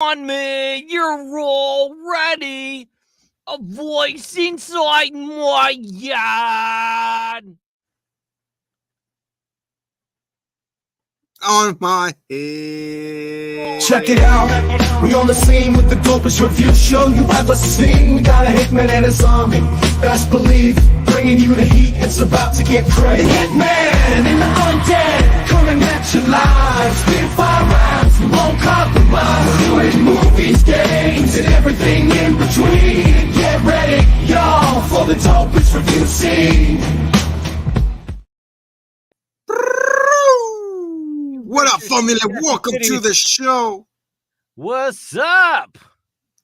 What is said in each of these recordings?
on me, you're already a voice inside my head. On my head. Check it out, we on the scene with the dopest review show you ever seen. We got a hitman and a zombie, best believe, bringing you the heat, it's about to get crazy. The hitman and the undead, coming at you live, spit fire rounds, we won't compromise. We're doing movies, games, and everything in between. Get ready, y'all, for the dopest review scene. What up, family? Welcome to the show. What's up?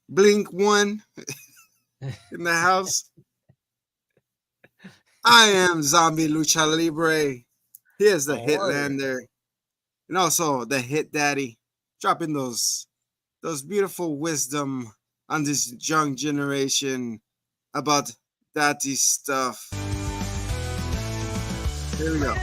Blink one in the house. I am Zombie Lucha Libre. He is the Hitlander. And also the Hit Daddy. Dropping those beautiful wisdom on this young generation about daddy stuff. Here we go.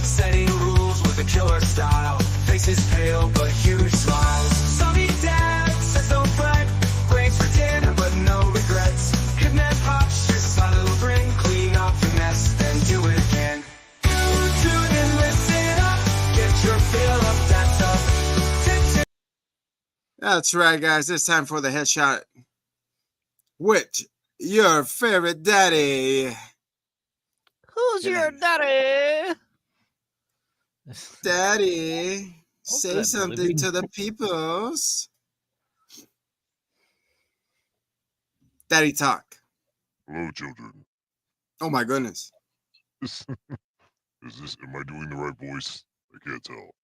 Setting rules with a killer style. Faces pale but huge smiles. Zombie dad says don't fret. Brains for dinner but no regrets. Hitman postures, a little grin. Clean up your mess, then do it again. You tune and listen up. Get your fill up, that's up. That's right, guys. It's time for the headshot with your favorite daddy. Who's your daddy? Daddy, say something to the peoples. Daddy talk. Hello, children. Oh my goodness. Am I doing the right voice? I can't tell.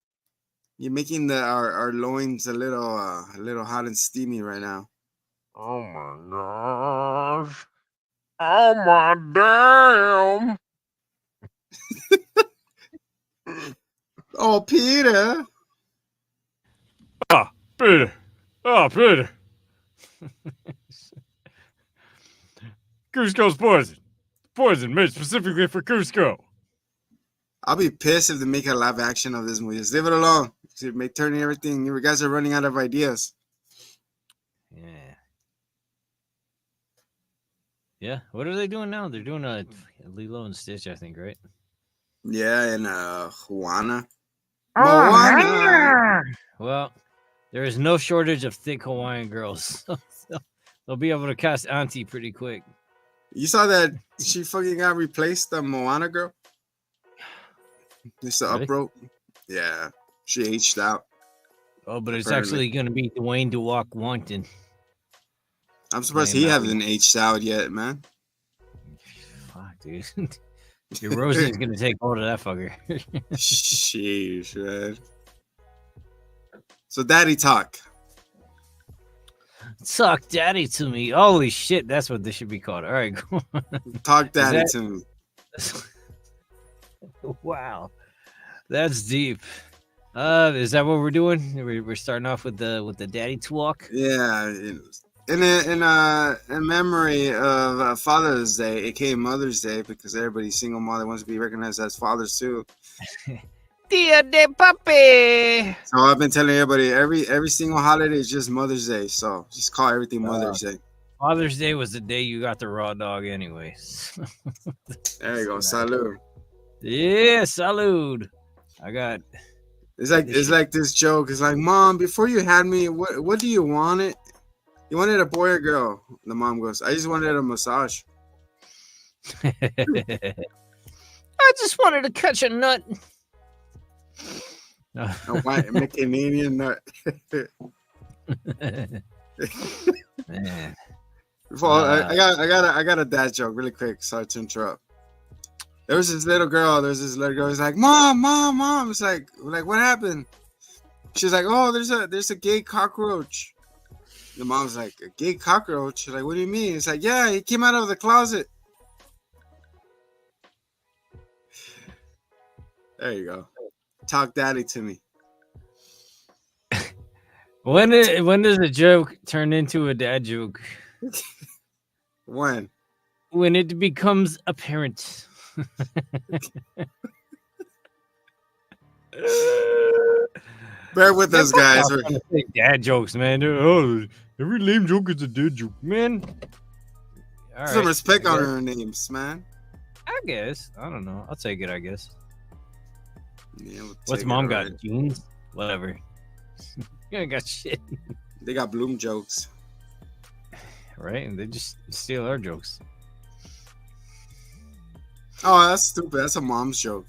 You're making our loins a little hot and steamy right now. Oh my gosh. Oh my damn. Oh, Peter. Peter. Oh, Peter. Cusco's poison. Poison made specifically for Cusco. I'll be pissed if they make a live action of this movie. Just leave it alone. See, make turning everything. You guys are running out of ideas. Yeah. Yeah. What are they doing now? They're doing a Lilo and Stitch, I think, right? Yeah, and Juana. Moana. Well, there is no shortage of thick Hawaiian girls. So they'll be able to cast Auntie pretty quick. You saw that she fucking got replaced, the Moana girl? Just the Really? uprope. Yeah, she aged out. Oh, but it's Apparently. actually going to be Dwayne DeWalk Washington. I'm surprised Man, he Maui. hasn't aged out yet, man. Fuck, dude. Erosion's going to take hold of that fucker. Sheesh, man. So, daddy talk. Suck daddy to me. Holy shit, that's what this should be called. All right, go on. Talk daddy that- to me. Wow. That's deep. Is that what we're doing? We're starting off with the daddy talk. Yeah, in memory of Father's Day, aka Mother's Day, because every single mother wants to be recognized as fathers too. Dia de papi. So I've been telling everybody every single holiday is just Mother's Day. So just call everything Mother's Day. Father's Day was the day you got the raw dog, anyways. There you go, salud. Yeah, salud. I got. It's like this joke. It's like, Mom, before you had me, what do you want it? You wanted a boy or girl? The mom goes, I just wanted a massage. I just wanted to catch a nut. A white Canadian nut. Man. Before I got a dad joke really quick. Sorry to interrupt. There was this little girl. It's like, Mom. It's like what happened? She's like, oh, there's a gay cockroach. The mom's like, a gay cockroach? She's like, what do you mean? It's like, yeah, he came out of the closet. There you go. Talk daddy to me. When does a joke turn into a dad joke? When? When it becomes apparent. Bear with us, guys. I'm trying to say dad jokes, man. Oh, every lame joke is a dad joke, man. All Some right, respect I on guess. our names, man. I guess. I don't know. I'll take it. I guess. Yeah, we'll What's take it, mom got? alright. Jeans? Whatever. You ain't got shit, They got Bloom jokes. right? And they just steal our jokes. Oh, that's stupid. That's a mom's joke.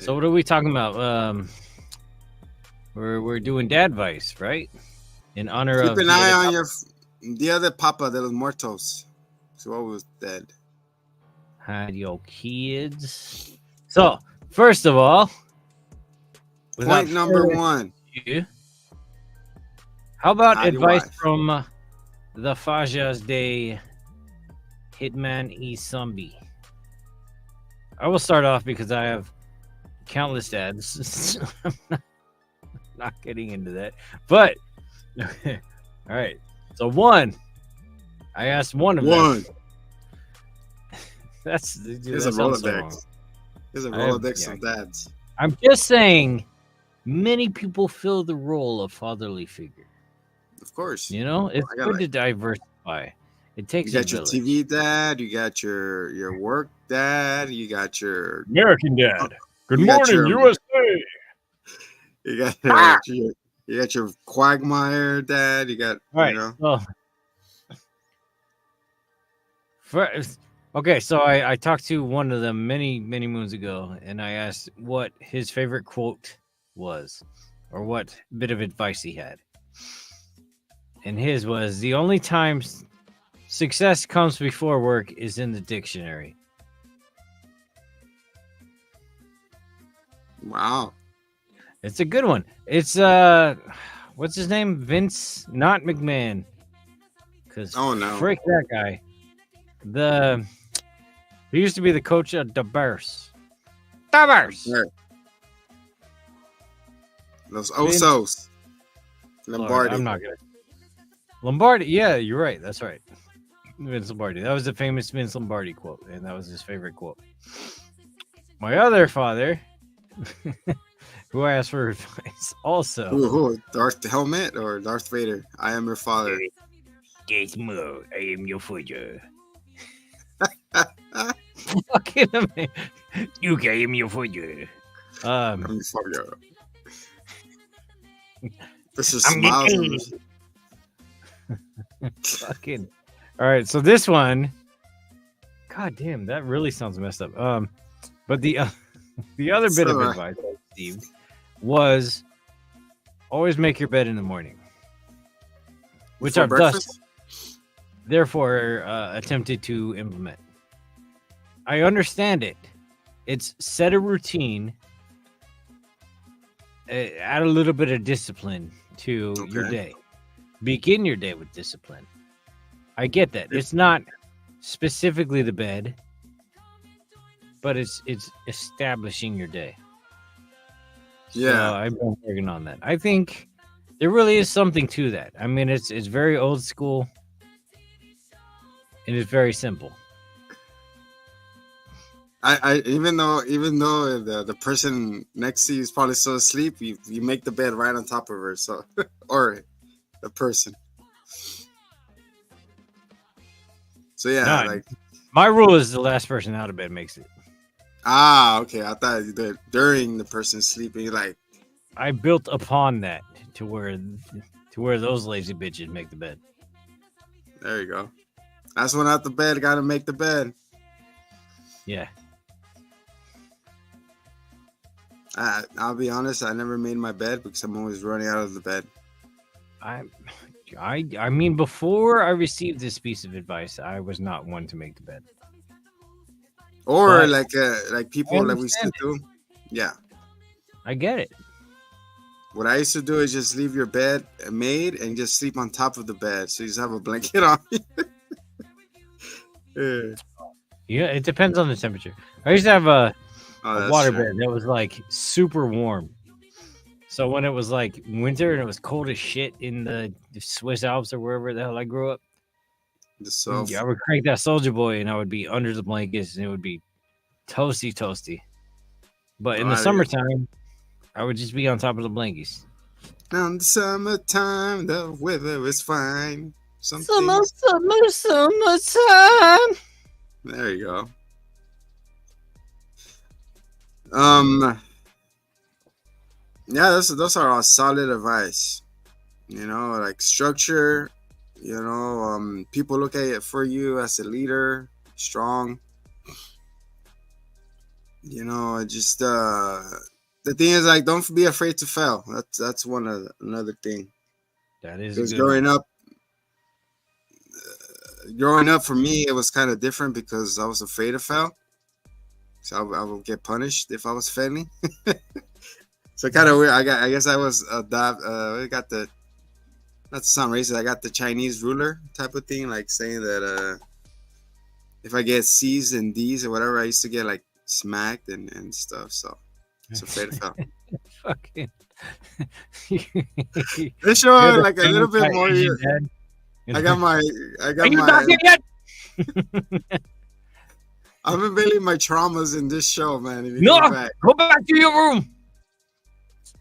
So what are we talking about? We're doing dad advice, right? In honor Keep of an eye on the other Papa de los Muertos. So what was dead? hide your kids. So first of all, without Point number further one. ado, how about Hide your advice wife. from the Fajas de Hitman E Zombie? I will start off because I have countless dads. I'm not getting into that, but all right. So one, I asked one of One. them. That's Here's that a sounds so wrong. Rolodex. Here's a I have- Rolodex yeah. of dads. I'm just saying, many people fill the role of fatherly figure. Of course. You know, it's I got good to diversify. It takes You a got your village. TV dad. You got your work dad. You got your American Dad. Good You got morning, your- USA. you got Ah! you got your Quagmire dad. You got All right. you know. So, first, okay, so I talked to one of them many moons ago, and I asked what his favorite quote was, or what bit of advice he had. And his was, the only time success comes before work is in the dictionary. Wow. It's a good one. It's what's his name? Vince, not McMahon. Cause Oh, no. frick that guy. He used to be the coach of the Bears. The Bears. Yeah. Los Vince- Osos. Lord, Lombardi. I'm not gonna. Lombardi. Yeah, you're right. That's right. Vince Lombardi. That was the famous Vince Lombardi quote, and that was his favorite quote. My other father, who I asked for advice, also. Who? Darth Helmet or Darth Vader? I am your father. Yes, Mo, I am your father. Fucking amazing. You am your father. I'm your father. This is I'm the smiles. king. Fucking. All right, so this one. God damn, that really sounds messed up. But the other bit of So, advice I received was always make your bed in the morning, which Before I've breakfast? therefore attempted to implement. I understand it. It's set a routine, add a little bit of discipline to your Okay. day. Begin your day with discipline. I get that. It's not specifically the bed, but it's establishing your day. Yeah. So I've been working on that. I think there really is something to that. I mean, it's very old school, and it's very simple. I even though the person next to you is probably still asleep, you make the bed right on top of her, so or the person. So yeah, No, like My rule is the last person out of bed makes it. okay. I thought that during the person sleeping, like I built upon that to where those lazy bitches make the bed. there you go. Last one out the bed, gotta make the bed. Yeah. I'll be honest, I never made my bed because I'm always running out of the bed. I mean, before I received this piece of advice, I was not one to make the bed. Or But like people like we used to understand do. Yeah. I get it. What I used to do is just leave your bed made and just sleep on top of the bed. So you just have a blanket on. Yeah. Yeah, it depends on the temperature. I used to have a Oh, that's water true. bed that was like super warm. So when it was like winter and it was cold as shit in the Swiss Alps or wherever the hell I grew up, Just so I would crank that Soldier Boy and I would be under the blankets and it would be toasty. But in Oh, the I- summertime, I would just be on top of the blankies. On the summertime, the weather is fine. Summertime. There you go. Yeah, those are all solid advice. You know, like structure. You know, people look at it for you as a leader, strong. You know, just the thing is, like, don't be afraid to fail. That's another thing. That is Because a good one. growing up for me, it was kind of different because I was afraid to fail. So I would get punished if I was failing. So kind of weird. I guess I was got the, not to sound racist, I got the Chinese ruler type of thing, like saying that if I get C's and D's or whatever, I used to get like smacked and stuff. So it's afraid to fail. Fucking. This show You're the like a little bit famous more. Asian dad. I got my Are you not here yet? I'm unveiling my traumas in this show, man. If you No, go back. go back to your room.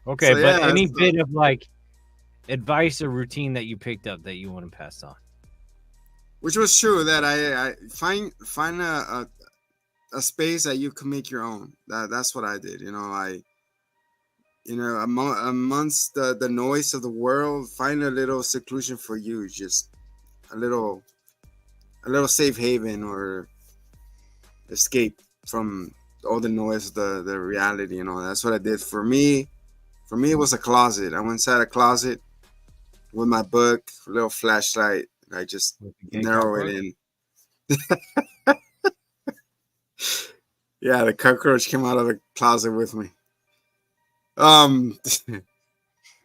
Okay, So, but yeah, any so- bit of like advice or routine that you picked up that you want to pass on? Which was true, that I find a space that you can make your own. That's what I did. You know, amongst the noise of the world, find a little seclusion for you. Just a little safe haven or escape from all the noise, the reality. You know, that's what I did. For me, it was a closet. I went inside a closet with my book, a little flashlight. I just narrow it in. Yeah, the cockroach came out of the closet with me. But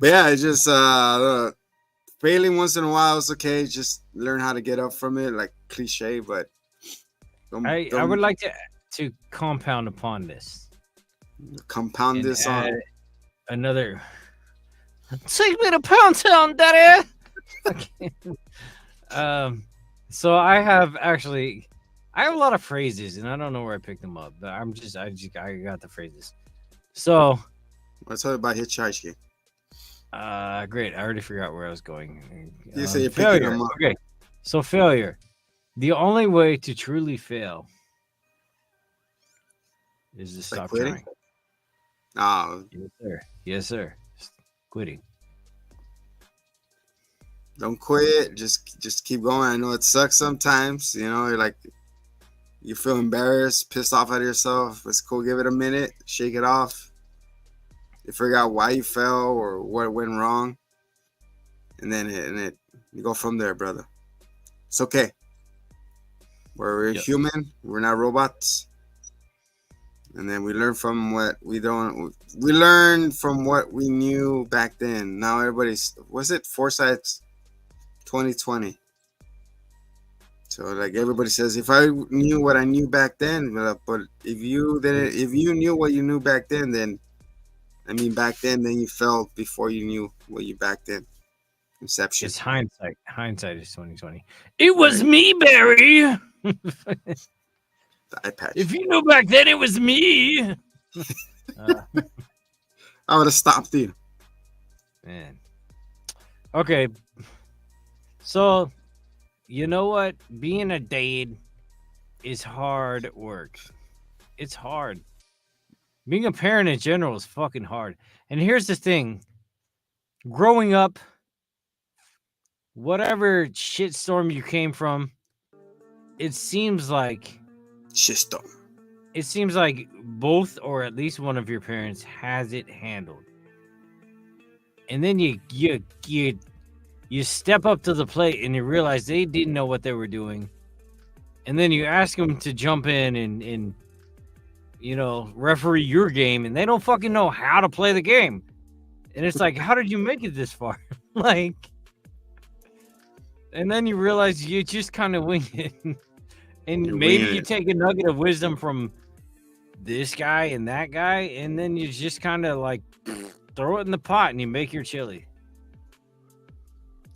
yeah, it just failing once in a while is okay. Just learn how to get up from it, like cliche, but I would like to compound upon this. compound and this add on. another. Take me to Pound Town, Daddy. So I have a lot of phrases, and I don't know where I picked them up, but I got the phrases. So, Let's talk about hitchhiking. great. I already forgot where I was going. You say you're picking Failure. them up. Okay, so failure. The only way to truly fail is to stop quitting? trying. Oh, Yes, sir. Yes, sir. Quitting. don't quit. Just keep going. I know it sucks sometimes. You know, you feel embarrassed, pissed off at yourself. It's cool. Give it a minute. Shake it off. You figure out why you fell or what went wrong, and then you go from there, brother. It's okay. We're Yep. human. We're not robots. And then we learn from what we don't. We learn from what we knew back then. Now was it Foresight's 2020? So like everybody says, if I knew what I knew back then, but if you knew what you knew back then back then you fell before you knew what you back then. Inception. It's hindsight. Hindsight is 2020. It was me, Barry. The eye patch. If you knew back then, it was me. I would have stopped you. Man. Okay. So, you know what? Being a dad is hard work. It's hard. Being a parent in general is fucking hard. And here's the thing. Growing up, whatever shitstorm you came from, it seems like both or at least one of your parents has it handled. And then you step up to the plate and you realize they didn't know what they were doing. And then you ask them to jump in and referee your game, and they don't fucking know how to play the game. And it's like, how did you make it this far? And then you realize you just kind of wing it. And maybe you take a nugget of wisdom from this guy and that guy, and then you just kind of like throw it in the pot and you make your chili.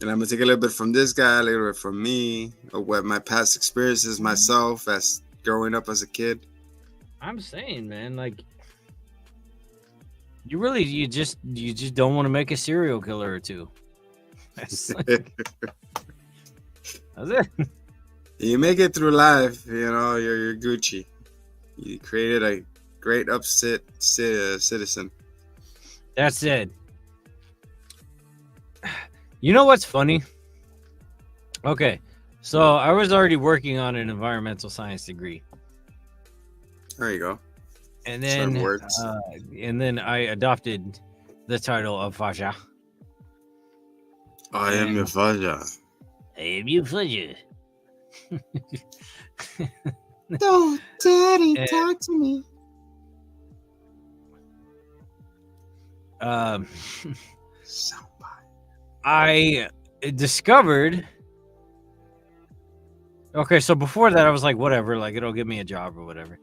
And I'm gonna take a little bit from this guy, a little bit from me, or what my past experiences myself as growing up as a kid. I'm saying, man, like, You just don't want to make a serial killer or two. That's it. You make it through life, you know, you're Gucci. You created a great upset citizen. That's it. You know what's funny? Okay, so I was already working on an environmental science degree, There you go. and Certain then words. I adopted the title of Faja. I am your father. I am your Faja. Don't, Daddy, And- talk to me. Somebody. I discovered. Okay, so before that, I was like, whatever, like it'll give me a job or whatever.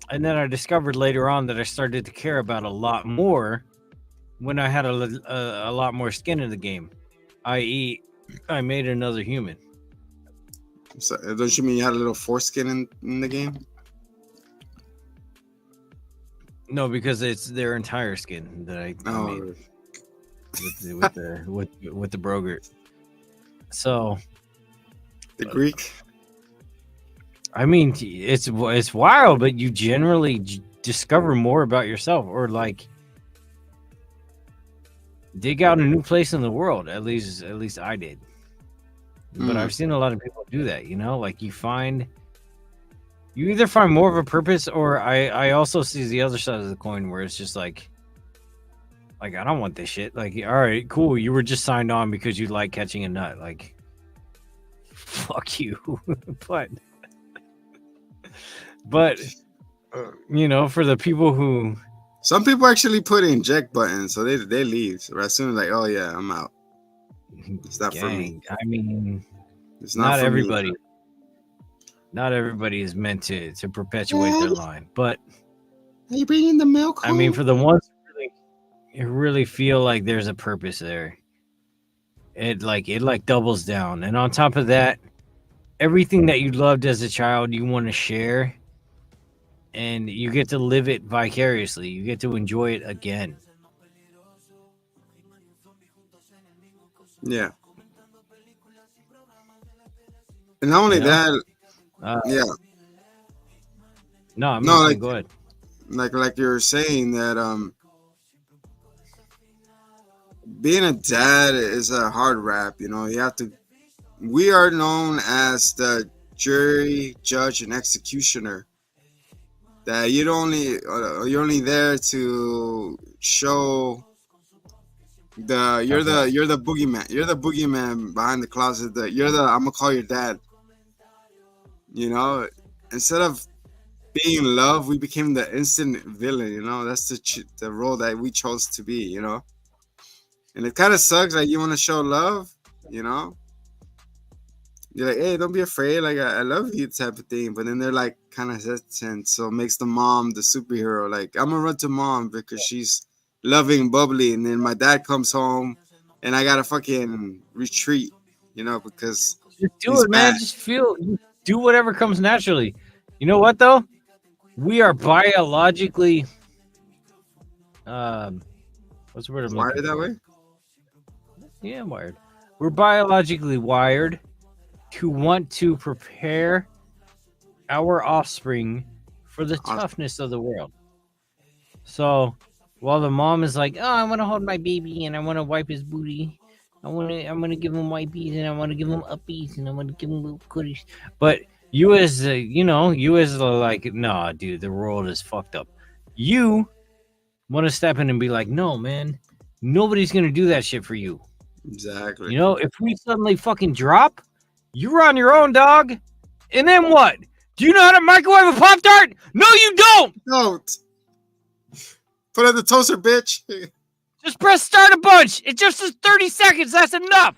And then I discovered later on that I started to care about a lot more when I had a lot more skin in the game, i.e., I made another human. So, don't you mean you had a little foreskin in the game? No, because it's their entire skin that I made Oh, with the Brogert. So the Greek. I mean, it's wild, but you generally discover more about yourself, or like dig out a new place in the world. At least I did. But I've seen a lot of people do that. You know, like you either find more of a purpose, or I also see the other side of the coin where it's just like I don't want this shit. Like, all right, cool. You were just signed on because you like catching a nut. Like, fuck you. but you know, for the people who Some people actually put eject buttons, so they leave. So as soon as like, oh yeah, I'm out. It's not for me. I mean, It's not for me. everybody. Not everybody is meant to perpetuate their line, but Are you bringing the milk I mean, for the ones who really feel like there's a purpose there, it doubles down. And on top of that, everything that you loved as a child, you want to share, and you get to live it vicariously. You get to enjoy it again. Yeah. And not only You know? that, yeah, No, I'm No, not like- go ahead. like you're saying that being a dad is a hard rap, you know. You have to we are known as the jury, judge, and executioner. That you're only there to show you're the boogeyman. You're the boogeyman behind the closet. I'm gonna call your dad. You know, instead of being love, we became the instant villain. You know, that's the role that we chose to be. You know, and it kind of sucks. Like you want to show love, you know. You're like, hey, don't be afraid. Like I love you, type of thing. But then they're like kind of hesitant, so it makes the mom the superhero. Like I'm gonna run to mom because she's loving, bubbly, and then my dad comes home, and I gotta fucking retreat. You know, because Just do he's it, man. bad. Just do whatever comes naturally. You know what though? We are biologically what's the word I'm Wired looking that for? way. Yeah, wired. We're biologically wired to want to prepare our offspring for the toughness of the world. So while the mom is like, oh, I want to hold my baby and I want to wipe his booty. I'm gonna give him wipies and I want to give him uppies and I want to give him little goodies. But you as like, nah, dude, the world is fucked up. You want to step in and be like, no, man, nobody's gonna do that shit for you. Exactly. You know, if we suddenly fucking drop, you're on your own, dog. And then what? Do you know how to microwave a Pop-Tart? No, you don't. Don't put it in the toaster, bitch. Just press start a bunch. It just is 30 seconds. That's enough.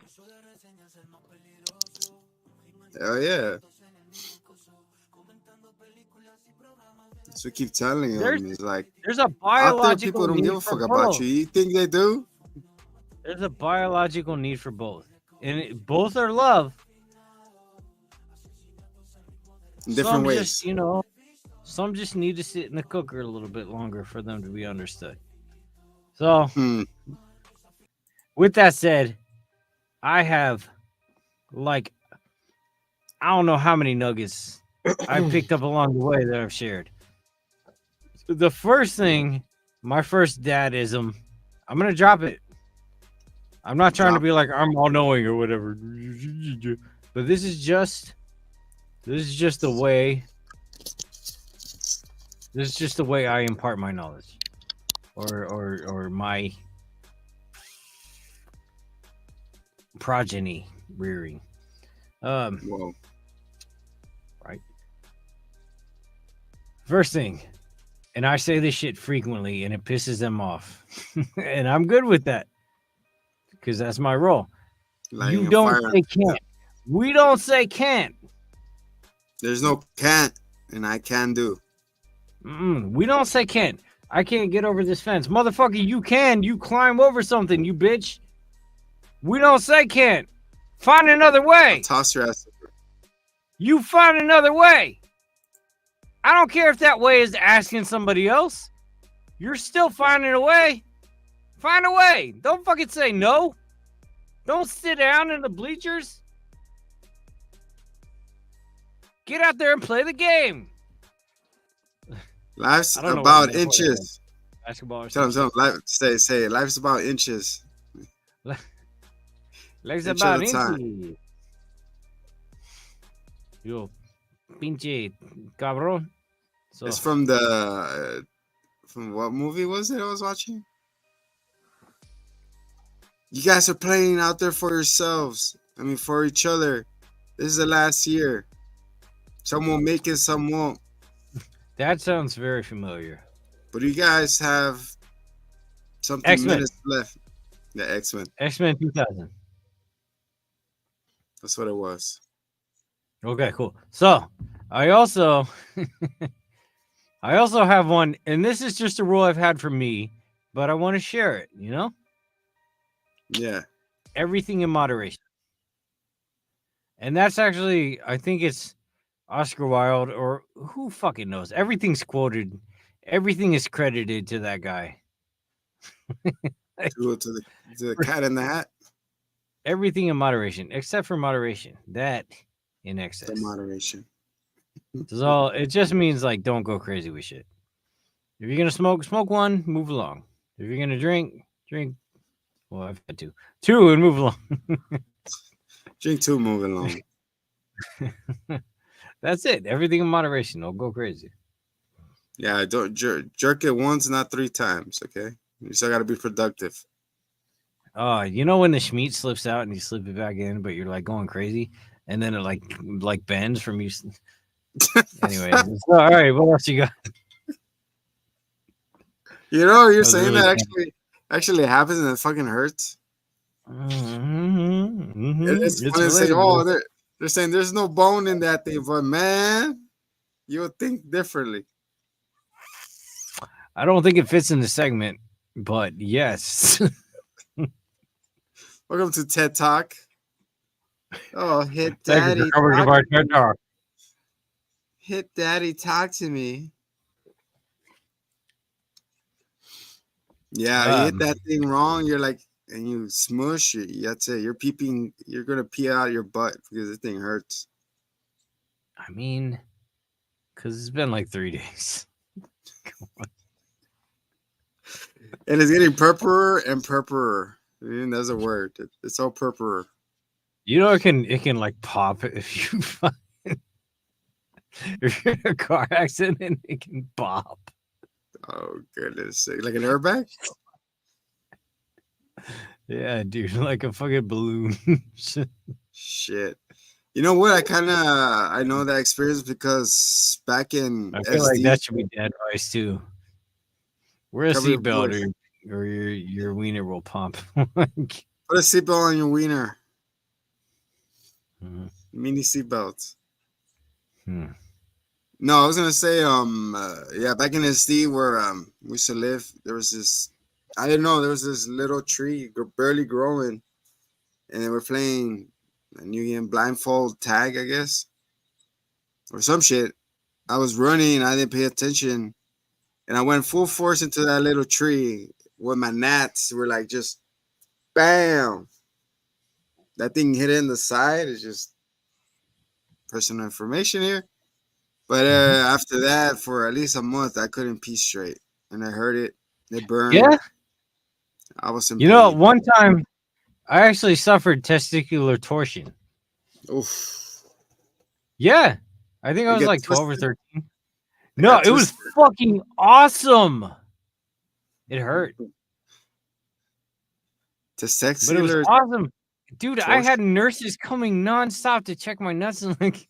Hell yeah. That's what we keep telling them. It's like There's a out there, biological people don't need give a for fuck about both. you. You think they do? There's a biological need for both. And both are love. In different Some ways. just, some just need to sit in the cooker a little bit longer for them to be understood. So, Hmm. with that said, I have like I don't know how many nuggets I picked up along the way that I've shared. The first thing, my first dadism, I'm gonna drop it. I'm not trying to Drop be like I'm all knowing or whatever, but this is just the way. This is just the way I impart my knowledge, or my progeny rearing. Whoa. Right. First thing, and I say this shit frequently, and it pisses them off, and I'm good with that because that's my role. Lighting You a don't fire. say can't. We don't say can't. There's no can't, and I can do. We don't say can't. I can't get over this fence, motherfucker. You can. You climb over something, you bitch. We don't say can't. Find another I'll way. toss your ass. You find another way. I don't care if that way is asking somebody else. You're still finding a way. Find a way. Don't fucking say no. Don't sit down in the bleachers. Get out there and play the game. Life's I don't know about what metaphor that was. inches. Basketball or Tell him, something. life, say it. Life's about inches. Legs Inch about at a time. inches. Yo, pinche cabrón. So, It's from what movie was it I was watching? You guys are playing out there for yourselves. I mean, for each other. This is the last year. Some will make it, some won't. that sounds very familiar. But you guys have something X-Men. minutes left. The X-Men. X-Men 2000. That's what it was. Okay, cool. So, I also have one, and this is just a rule I've had for me, but I want to share it, you know? Yeah. Everything in moderation. And that's actually, I think it's Oscar Wilde, or who fucking knows. Everything's quoted. Everything is credited to that guy. To the cat in the hat. Everything in moderation, except for moderation. That in excess. The moderation. So it just means like don't go crazy with shit. If you're gonna smoke one, move along. If you're gonna drink. Well, I've had two and move along. Drink two, moving along. That's it. Everything in moderation. Don't go crazy. Yeah, don't jerk it once, not 3 times. Okay, you still got to be productive. You know when the schmeat slips out and you slip it back in, but you're like going crazy, and then it like bends from you. Anyway, so, all right. What else you got? You know, you're That was saying really that funny. actually happens and it fucking hurts. It's It's funny to say, relatable. oh, they're saying there's no bone in that thing, but man, you would think differently. I don't think it fits in the segment, but yes. Welcome to TED Talk. Oh, hit Thank you daddy. for coming to our TED Talk. Hit daddy, talk to me. Yeah, you hit that thing wrong. You're like, and you smush it. That's it. You're peeping. You're gonna pee out your butt because this thing hurts. I mean, because it's been like 3 days. And it's getting purpurer and purpurer. I mean, that's a word. It's all purpurer. You know, it can like pop if you if you're in a car accident, it can pop. Oh goodness, like an airbag. Yeah, dude, like a fucking balloon. Shit. You know what? I know that experience because back in I feel SD, like that should be dad advice too. Wear a Cover your seatbelt voice. or your wiener will pump. Put a seatbelt on your wiener. Mhm. Mini seatbelts. Hmm. No, I was gonna say, yeah, back in SD where we used to live, there was this. I didn't know there was this little tree barely growing, and they were playing a New Game blindfold tag, I guess, or some shit. I was running, I didn't pay attention, and I went full force into that little tree, with my gnats were like just bam. That thing hit in the side. It's just personal information here. But after that, for at least a month, I couldn't pee straight, and I heard it. It burned. Yeah. I was in You know, pain. one time I actually suffered testicular torsion. Oof. Yeah. I think I You was get like 12 or twisted? 13. No, got it was twisted. fucking awesome. It hurt, but it was Testicular awesome. Dude, I had torsion. nurses coming nonstop to check my nuts and like,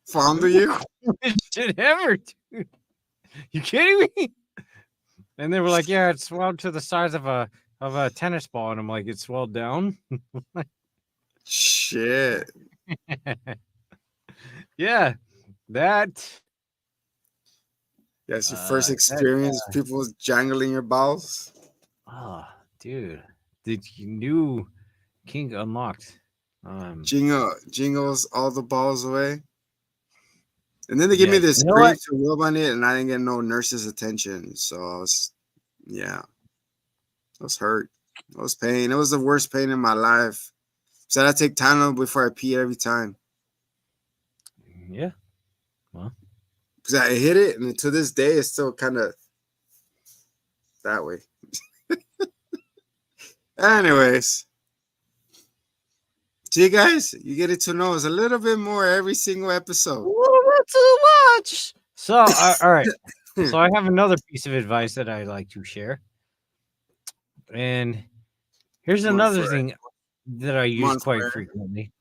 Fondle you? coolest shit ever, dude. You kidding me? And they were like, yeah, it swelled to the size of a tennis ball. And I'm like, it swelled down. Shit. Yeah, that. That's your first That experience. People jangling your balls. oh, dude, the new king unlocked. Jingles all the balls away. And then they give me Yes. this You know cream what? to rub on it, and I didn't get no nurse's attention. So I was, yeah, I was hurt. I was pain. It was the worst pain in my life. So I take Tylenol before I pee every time. Yeah. Because I hit it, and to this day, it's still kind of that way. Anyways, see, guys, you get it to know us a little bit more every single episode. A little bit too much. So, all right. So I have another piece of advice that I like to share. And here's another Fred. thing that I use on, quite Fred. frequently.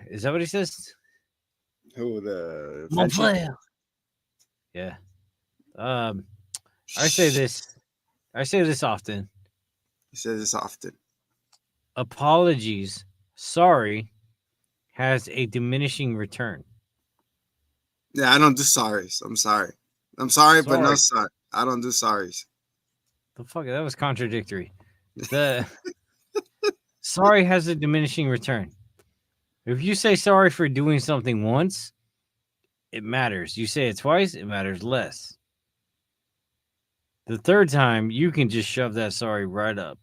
Is that what he says? Who the Mon Frenchie? frère. Yeah. I say this often. He says this often. Apologies, sorry, has a diminishing return. Yeah, I don't do sorries. I'm sorry. I'm sorry, but no Sorry. sorry. I don't do sorries. The fuck, that was contradictory. The sorry has a diminishing return. If you say sorry for doing something once, it matters. You say it twice, it matters less. The third time, you can just shove that sorry right up.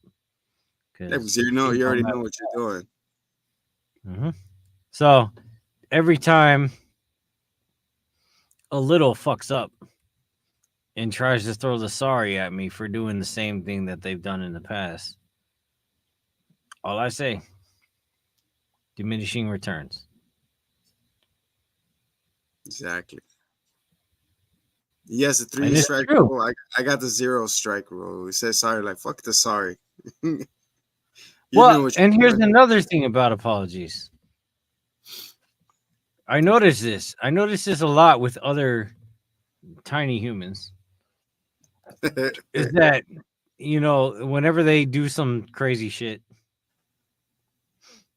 Yeah, because you already know what you're doing. Mm-hmm. So every time a little fucks up and tries to throw the sorry at me for doing the same thing that they've done in the past, all I say, diminishing returns. Exactly. Yes, a And it's 3 strike true. rule. I got the 0 strike rule. We say sorry, like fuck the sorry. You Well, know what you're and here's doing. another thing about apologies. I noticed this. I noticed this a lot with other tiny humans. Is that, whenever they do some crazy shit,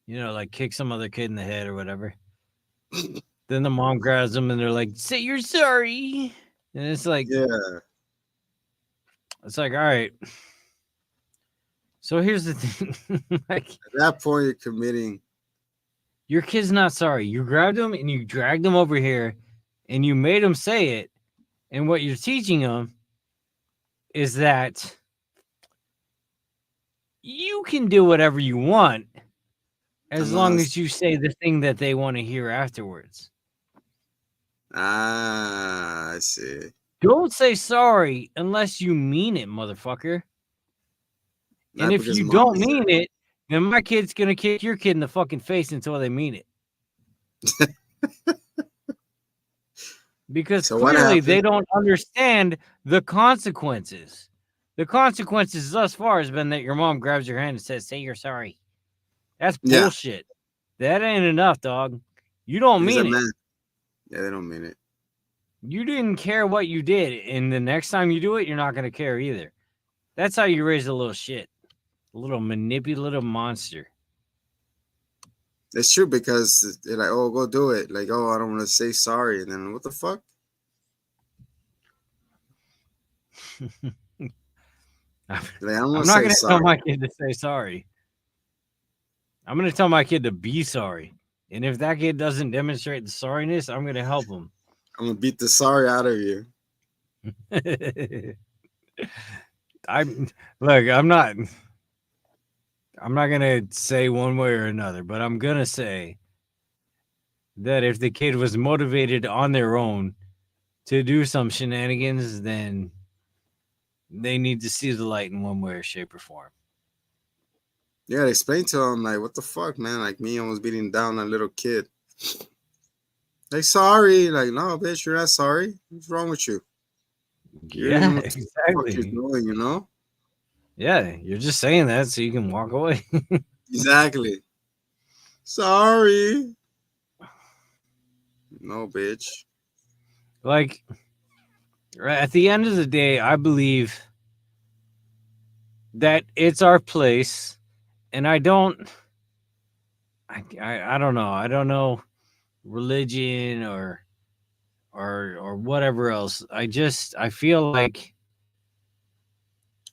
like kick some other kid in the head or whatever, then the mom grabs them and they're like, say you're sorry. And it's like, Yeah. all right. So here's the thing. Like, At that point, you're committing. your kid's not sorry. You grabbed him and you dragged him over here and you made him say it. And what you're teaching him is that you can do whatever you want as long as you say the thing that they want to hear afterwards. I see. Don't say sorry unless you mean it, motherfucker. Not And if because you mom don't said mean it, then my kid's going to kick your kid in the fucking face until they mean it. Because So what clearly they happened? don't understand the consequences. The consequences thus far has been that your mom grabs your hand and says, say you're sorry. That's Yeah. bullshit. That ain't enough, dog. You don't Because mean that it. man- Yeah, they don't mean it. You didn't care what you did. And the next time you do it, you're not going to care either. That's how you raise a little shit. A little manipulative monster. It's true because they're like, oh, go do it. Like, oh, I don't want to say sorry. And then what the fuck? Like, I don't I'm want not to going say to tell sorry. my kid to say sorry. I'm going to tell my kid to be sorry. And if that kid doesn't demonstrate the sorriness, I'm going to help him. I'm going to beat the sorry out of you. I'm look. I'm not gonna say one way or another, but I'm gonna say that if the kid was motivated on their own to do some shenanigans, then they need to see the light in one way or shape or form. You gotta explain to him, like, what the fuck, man? Like, me almost beating down a little kid. Like, sorry. Like, no, bitch, you're not sorry. What's wrong with you? You already know Yeah, what the fuck you're exactly. doing, you know? Yeah, you're just saying that so you can walk away. Exactly. Sorry. No, bitch. Like, right at the end of the day, I believe that it's our place, and I don't know. I don't know religion or whatever else. I feel like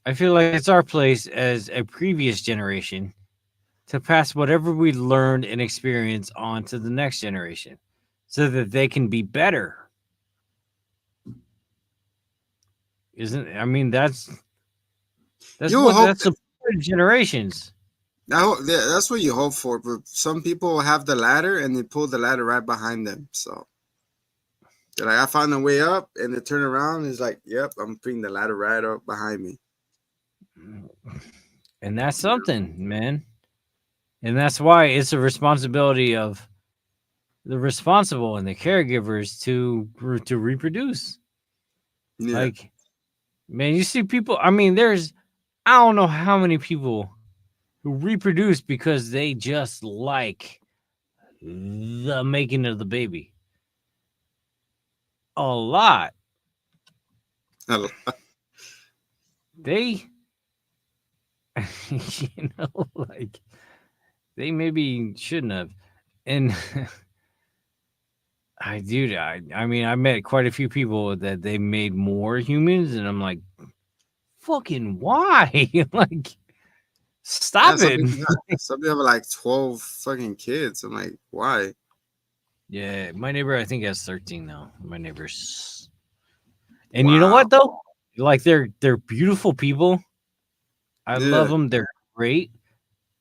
it's our place as a previous generation to pass whatever we learned and experience on to the next generation so that they can be better. Isn't I mean You hope that's the point of generations. now that's what you hope for, but some people have the ladder and they pull the ladder right behind them. So they're like, I found a way up, and they turn around and it's like, yep, I'm putting the ladder right up behind me. And that's something, man. And that's why it's a responsibility of the responsible and the caregivers to reproduce. Yeah. Like, man, you see people. I mean, there's I don't know how many people who reproduce because they just like the making of the baby. A lot. They, like they maybe shouldn't have. And I mean, I met quite a few people that they made more humans, and I'm like, fucking why? Like, Yeah, stop some it. people have like 12 fucking kids. I'm like, why? Yeah, my neighbor I think has 13 now. My neighbors. And you know Wow. what though? Like they're beautiful people. I love Yeah. them. They're great.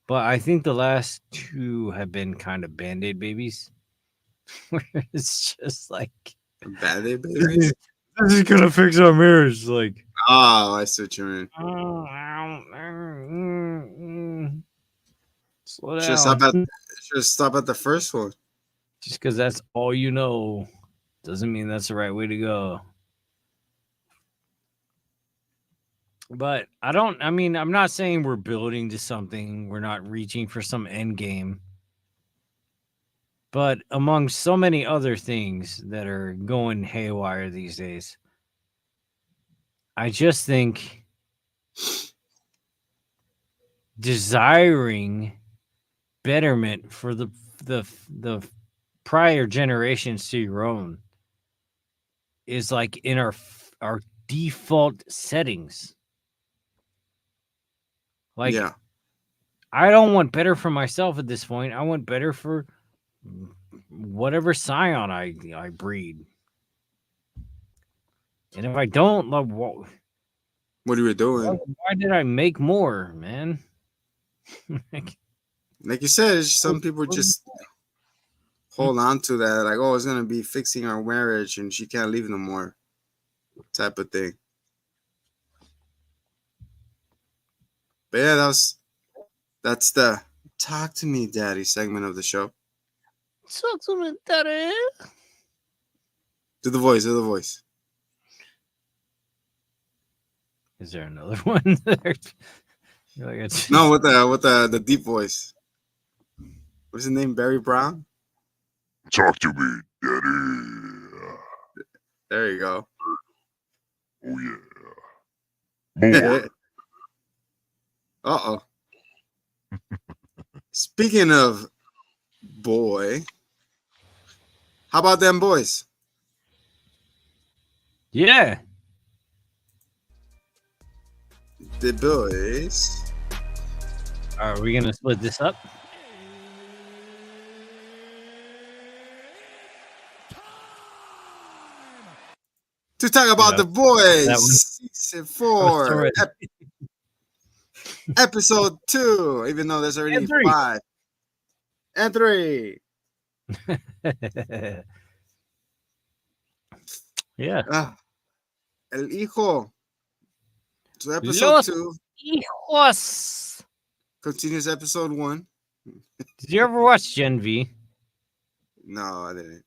But I think the last two have been kind of band-aid babies. Where it's just like Bad babies. this is gonna fix our marriage. Like, Oh, I see what you mean. slow Should stop at down. should stop at the first one. Just because that's all you know doesn't mean that's the right way to go. But I mean, I'm not saying we're building to something, we're not reaching for some end game. But among so many other things that are going haywire these days, I just think desiring betterment for the prior generations to your own is like in our default settings. Like, Yeah. I don't want better for myself at this point. I want better for whatever scion I breed. And if I don't, like, What are we doing? why did I make more, man? Like, Like you said, some people just hold on to that, like, oh, it's gonna be fixing our marriage and she can't leave no more, type of thing. But yeah, that's the talk to me, daddy segment of the show. sucks on it, daddy. Do the voice, do the voice. Is there another one? There? Like No, with the deep voice. What's his name? Barry Brown? Talk to me, daddy. There you go. Oh yeah. More. Uh-oh. Speaking of boy, how about them boys? Yeah. The boys. Are we gonna split this up? To talk about Yeah. the boys. That one. Season Oh, 4, sorry. episode 2. Even though there's already And 3. 5 and 3. Yeah. El Hijo. So episode Los 2 Hijos. continues episode 1. Did you ever watch Gen V No, I didn't.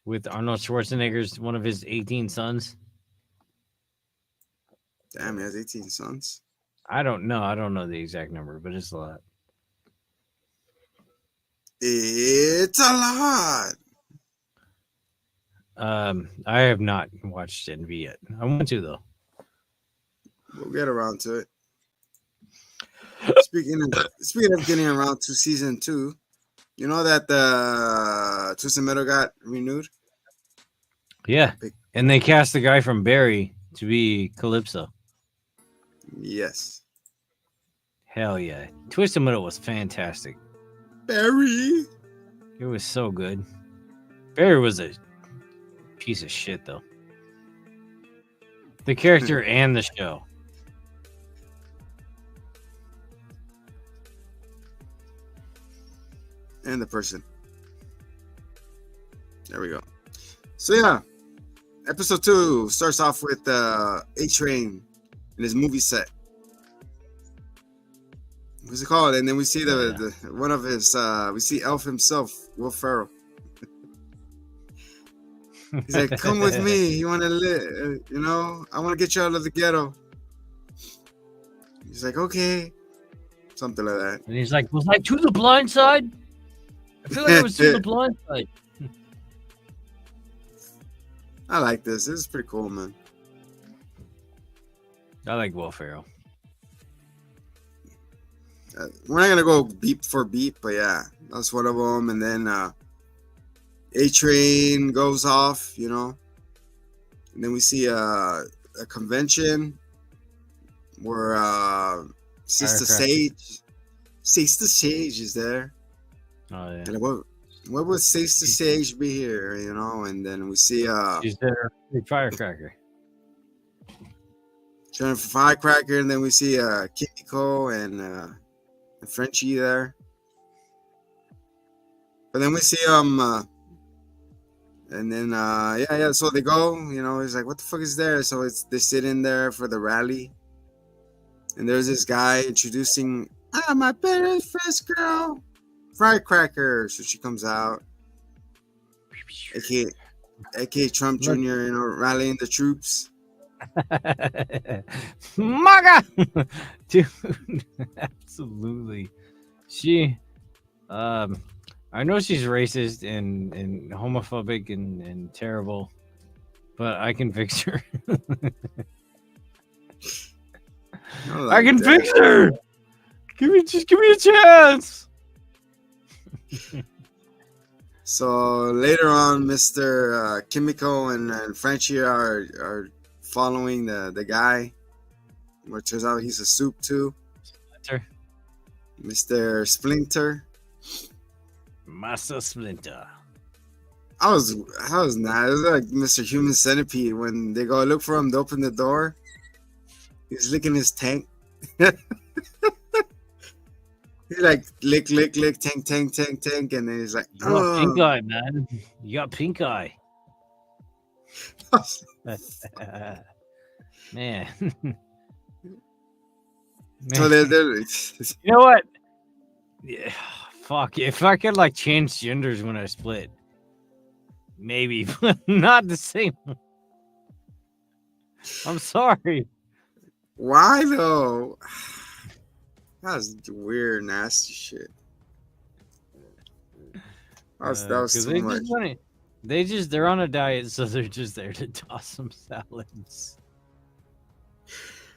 with Arnold Schwarzenegger's one of his 18 sons? Damn, he has 18 sons. I don't know. I don't know the exact number, but it's a lot. It's a lot. I have not watched Gen V yet. I want to though. We'll get around to it. Speaking of getting around to season 2, you know that the Twisted Metal got renewed? Yeah, and they cast the guy from Barry to be Calypso. Yes. Hell yeah, Twisted Metal was fantastic. Barry. It was so good. Barry was a piece of shit though. The character and the show. And the person. There we go. So yeah, episode 2 starts off with A-Train in his movie set. What's it called? And then we see the one of his we see Elf himself, Will Ferrell. He's like, "Come with me. You want to live? You know, I want to get you out of the ghetto." He's like, "Okay," something like that. And he's like, "Was I to the blind side? I feel like I was to the blind side." I like this. This is pretty cool, man. I like Will Ferrell. We're not gonna go beat for beat, but yeah, that's one of them. And then A-Train goes off, you know. And then we see a convention where Sister Sage is there. Oh yeah. And what would Sister Sage be here, you know? And then we see She's there, big firecracker. turning for Firecracker, and then we see Kimiko and Frenchie there. But then we see and then yeah, so they go, you know, he's like, what the fuck is there? So they sit in there for the rally. And there's this guy introducing my very first girl, Firecracker. So she comes out. AKA Trump Jr., you know, rallying the troops. MAGA! Dude, absolutely. She I know she's racist and homophobic and terrible, but I can fix her. I can fix her. Give me a chance. So later on, Mr. Kimiko and Frenchie are following the guy. It turns out he's a soup too. Splinter. Mr. Splinter. Master Splinter. I was not. It was like Mr. Human Centipede when they go look for him. They open the door. He's licking his tank. He's like lick, tank, and then he's like, You got pink eye, man. You got pink eye. Man. So they're You know what? Yeah, fuck. If I could like change genders when I split, maybe, but not the same. I'm sorry. Why though? That's weird, nasty shit. That was too much. They're on a diet, so they're just there to toss some salads.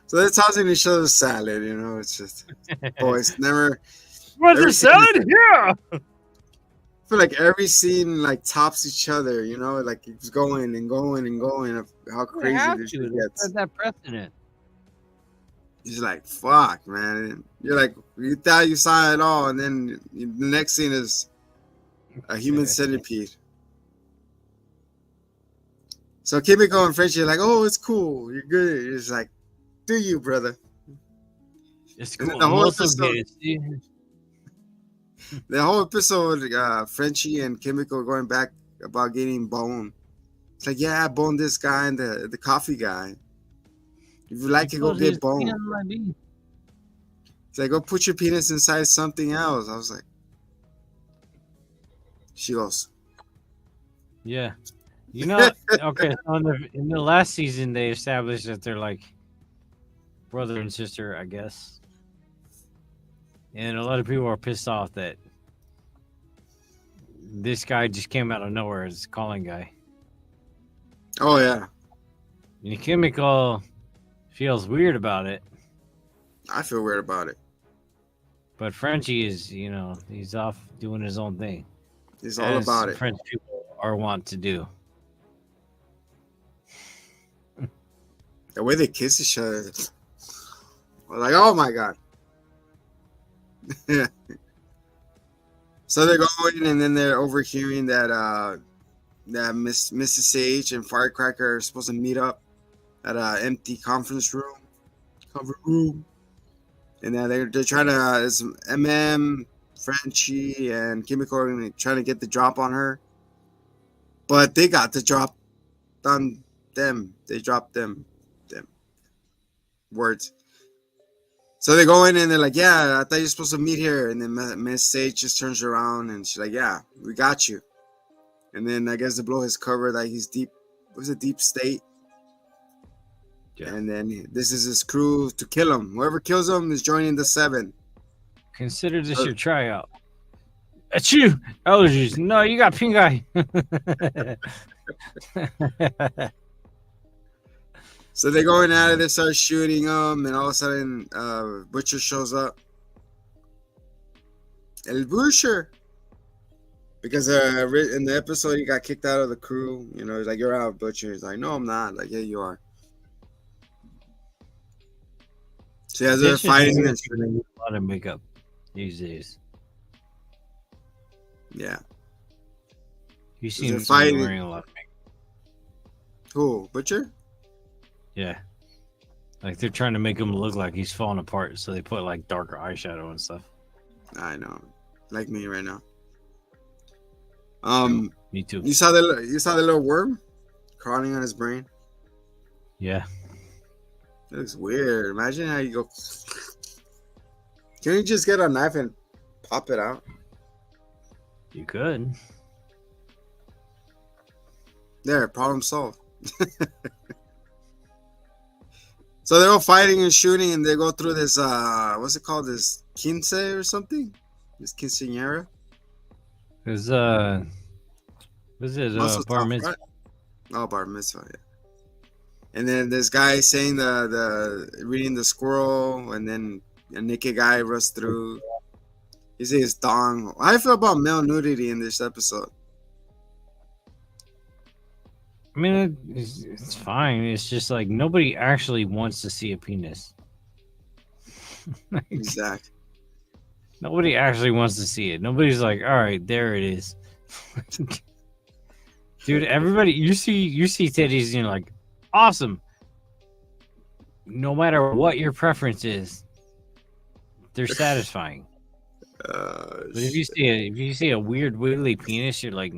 So they're tossing each other salad, you know. It's just boys never. What's every the salad scene- here? I feel like every scene like tops each other, you know, like it's going and going and going of how They crazy have this to. shit They gets. have that precedent. He's like, fuck, man. You're like, you thought you saw it all, and then the next scene is a human centipede. So Kimiko and Frenchie are like, oh, it's cool. You're good. It's like, do you, brother? It's And cool. then the whole I'm also episode- gay, see? The whole episode, Frenchie and Kimiko going back about getting boned. It's like, yeah, I boned this guy and the coffee guy. If you like He it, go put his get boned. penis on my bean. It's like, go put your penis inside something else. I was like, she goes, Yeah. You know, okay, so in the last season, they established that they're like brother and sister, I guess. And a lot of people are pissed off that this guy just came out of nowhere as a calling guy. oh, yeah. And Kimiko feels weird about it, I feel weird about it. but Frenchie is, he's off doing his own thing. It's all as about it. French people are wont to do. The way they kiss each other. I was like, oh my God. So they're going, and then they're overhearing that Mrs. Sage and Firecracker are supposed to meet up at an empty conference room. And they're trying to, it's MM, Frenchie, and Kimiko are trying to get the drop on her. But they got the drop on them. They dropped them words. So they go in and they're like, yeah, I thought you were supposed to meet here. And then Miss Sage just turns around and she's like, yeah, we got you. And then I guess the blow his cover that he's deep, was a deep state. Yeah. And then this is his crew to kill him. Whoever kills him is joining the 7. Consider this your tryout. Achoo! Allergies. No, you got pink eye. So they're going at it, they start shooting him, and all of a sudden, Butcher shows up. El Butcher! Because in the episode, he got kicked out of the crew. He's like, you're out, Butcher. He's like, no, I'm not. Like, yeah, you are. So as they're fighting, a lot of makeup these days. Yeah. You seem to be fighting. wearing a lot of makeup. Who? Butcher? Yeah. Like they're trying to make him look like he's falling apart, so they put like darker eyeshadow and stuff. I know. Like me right now. Me too. You saw the little worm crawling on his brain? Yeah. It looks weird. Imagine how you go. Can you just get a knife and pop it out? You could. There, problem solved. So they're all fighting and shooting, and they go through this, what's it called? This quince or something? This quinceañera? Is was it Muscle bar top, mitzvah? right? Oh, bar mitzvah, yeah. And then this guy saying the reading the squirrel, and then a naked guy runs through. He says dong. How do you feel about male nudity in this episode? I mean, it's fine. It's just like nobody actually wants to see a penis. Exactly. Nobody actually wants to see it. Nobody's like, all right, there it is. Dude, everybody, you see titties and you're like, awesome. No matter what your preference is, they're satisfying. But if you see a weird wiggly penis, you're like,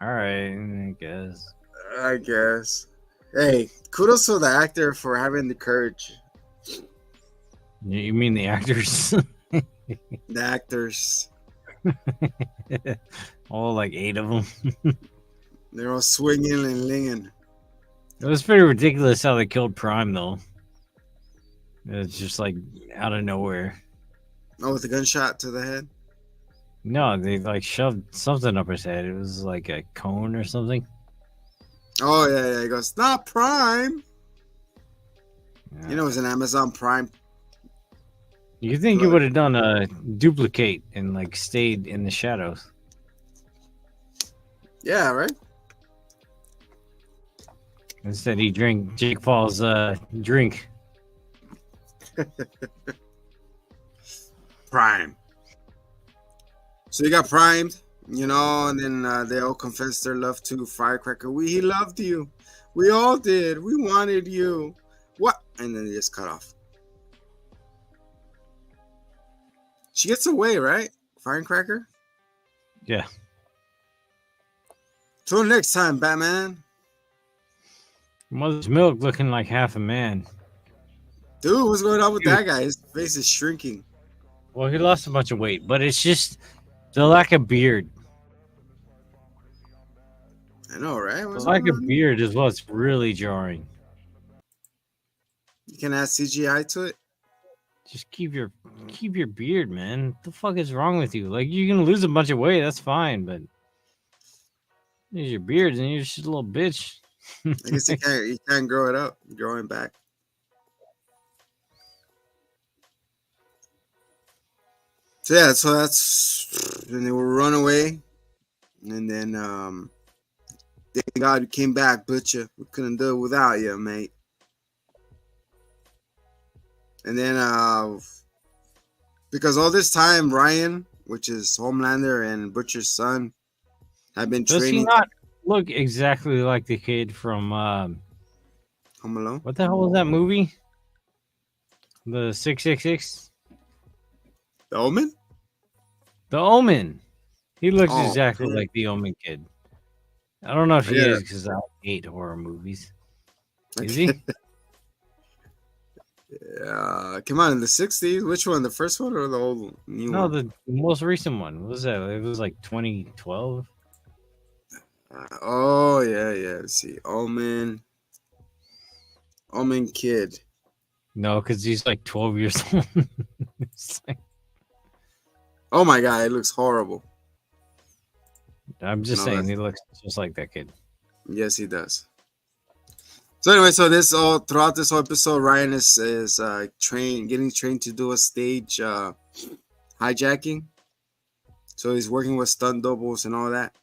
all right, I guess. I guess. Hey, kudos to the actor for having the courage. You mean the actors? The actors. All like 8 of them. They're all swinging and linging. It was pretty ridiculous how they killed Prime, though. It's just like out of nowhere. Oh, with a gunshot to the head? No, they like shoved something up his head. It was like a cone or something. Oh, yeah. He goes, not Prime. Yeah. It was an Amazon Prime. You think he would have done a duplicate and like stayed in the shadows? Yeah, right? Instead, he drank Jake Paul's drink. Prime. So he got primed, You know, and then they all confess their love to Firecracker. He loved you. We all did. We wanted you. What? And then they just cut off. She gets away, right? Firecracker? Yeah. Till next time, Batman. Mother's Milk looking like half a man. Dude, what's going on with that guy? His face is shrinking. Well, he lost a bunch of weight, but it's just the lack of beard. I know, right? The What's lack going of on? beard is what's really jarring. You can add CGI to it. Just keep your beard, man. What the fuck is wrong with you? Like, you can lose a bunch of weight, that's fine, but there's your beard and you're just a little bitch. I guess you can't grow it up. Growing back. So yeah, so that's then they will run away, and then thank God you came back, Butcher. We couldn't do it without you, mate. And then because all this time Ryan, which is Homelander and Butcher's son, have been Does he training not look exactly like the kid from Home Alone. what the hell was that movie? The 666? The Omen? The Omen. He looks Oh, exactly man. like the Omen kid. I don't know if he Yeah. is because I hate horror movies. Is he? Yeah, came out in the 60s. Which one? The first one or the old new No, one? the most recent one. What was that? It was like 2012. Oh yeah. Let's see. Omen Kid. No, because he's like 12 years old. It's like- Oh my god, it looks horrible. I'm just No, saying, that's- he looks just like that kid. Yes, he does. So anyway, so this all throughout this whole episode, Ryan is getting trained to do a stage hijacking. So he's working with stunt doubles and all that.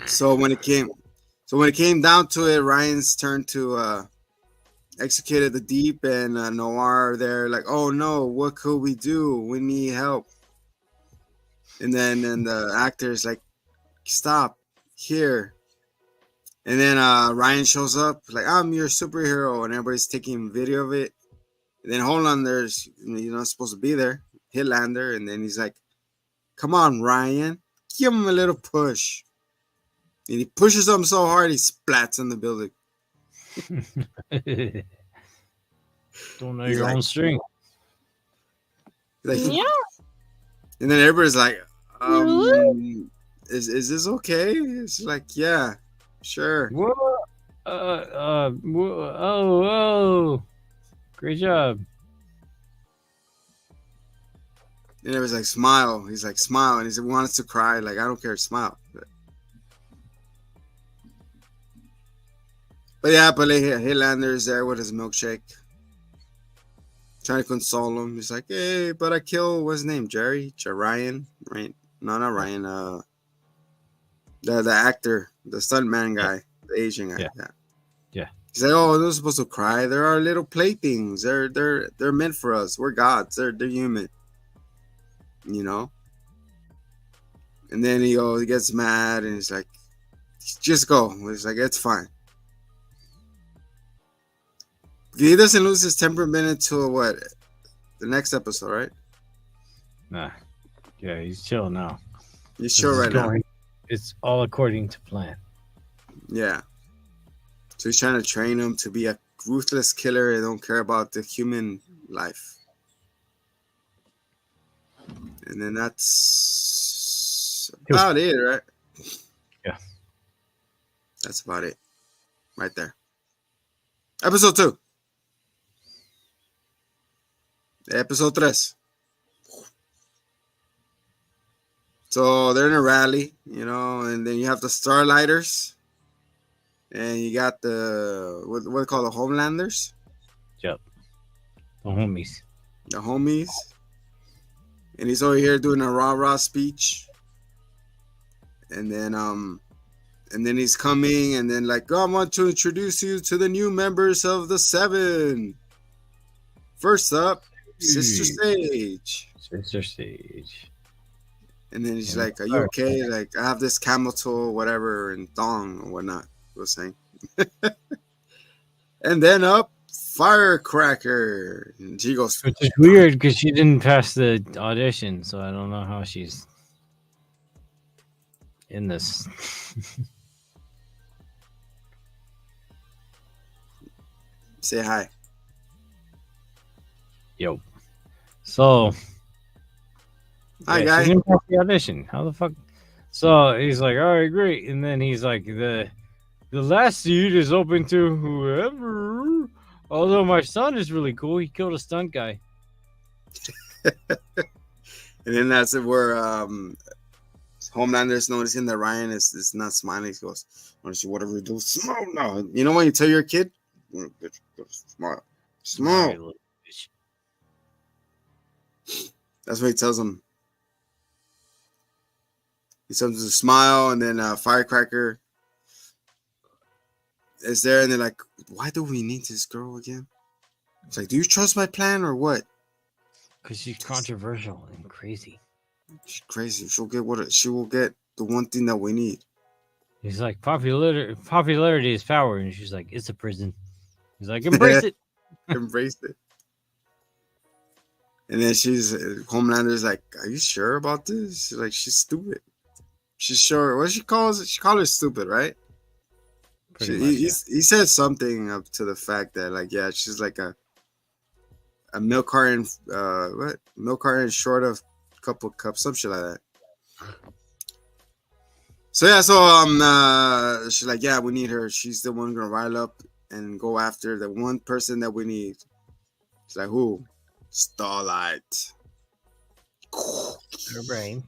So when it came down to it, Ryan's turn to executed the Deep and Noir. They're like, oh no, what could we do? We need help. And then the actor's like, stop here. And then Ryan shows up like, I'm your superhero, and everybody's taking video of it. And then Homelander's not supposed to be there, Hitlander, and then he's like, come on, Ryan, give him a little push. And he pushes him so hard he splats in the building. Don't know He's your like- own strength. Like, Yeah. And then everybody's like, is this okay? It's like, yeah, sure. Whoa. Whoa. Great job. And it was like, smile. He's like, smile. And he said, we want us to cry. Like, I don't care, smile. But yeah, but Hitlander's there with his milkshake. Trying to console him. He's like, hey, but I killed, what's his name? Ryan? Right? No, not Ryan. The actor, the stuntman guy, the Asian guy. Yeah. He's like, oh, they're supposed to cry. They're our little playthings. They're meant for us. We're gods. They're human. You know? And then he gets mad and he's like, just go. He's like, it's fine. He doesn't lose his temperament until what? The next episode, right? Nah. Yeah, he's chill now. You sure right now? It's all according to plan. Yeah. So he's trying to train him to be a ruthless killer and don't care about the human life. And then that's about it, right? Yeah. That's about it. Right there. Episode 2. Episode 3. So they're in a rally, and then you have the Starlighters. And you got the, what they call the Homelanders? Yep. The homies. The homies. And he's over here doing a rah-rah speech. And then he's coming, and then like, I want to introduce you to the new members of the Seven. First up, Sister Sage. Sister Sage. And then she's Yeah, like, "Are you okay? Like, I have this camel toe, whatever, and thong or whatnot." He was saying. And then up, firecracker. And she goes, which is weird because she didn't pass the audition, so I don't know how she's in this. "Say hi." Yo. So Hi, yeah, guy. she didn't pass the audition. How the fuck? So he's like, all right, great. And then he's like, the last seat is open to whoever. Although my son is really cool. He killed a stunt guy. And then that's where Homelander's noticing that Ryan is not smiling. He goes, "Why don't you whatever you do, smile now?" You know when you tell your kid, "Bitch, smile, All smile." right, little bitch. That's what he tells him. He tells him to smile, and then Firecracker is there, and they're like, "Why do we need this girl again?" It's like, "Do you trust my plan or what?" Because she's controversial and crazy. She's crazy. She will get the one thing that we need. He's like, popularity is power. And she's like, it's a prison. He's like, embrace it. Embrace it. And then Homelander's like, "Are you sure about this?" She's like, "She's stupid." She's sure. What she calls it? She called her stupid, right? Pretty much, yeah. He said something up to the fact that, like, yeah, she's like a milk carton, milk carton short of a couple cups, some shit like that. So yeah, she's like, "Yeah, we need her. She's the one gonna rile up and go after the one person that we need." It's like, who? Starlight. Her brain.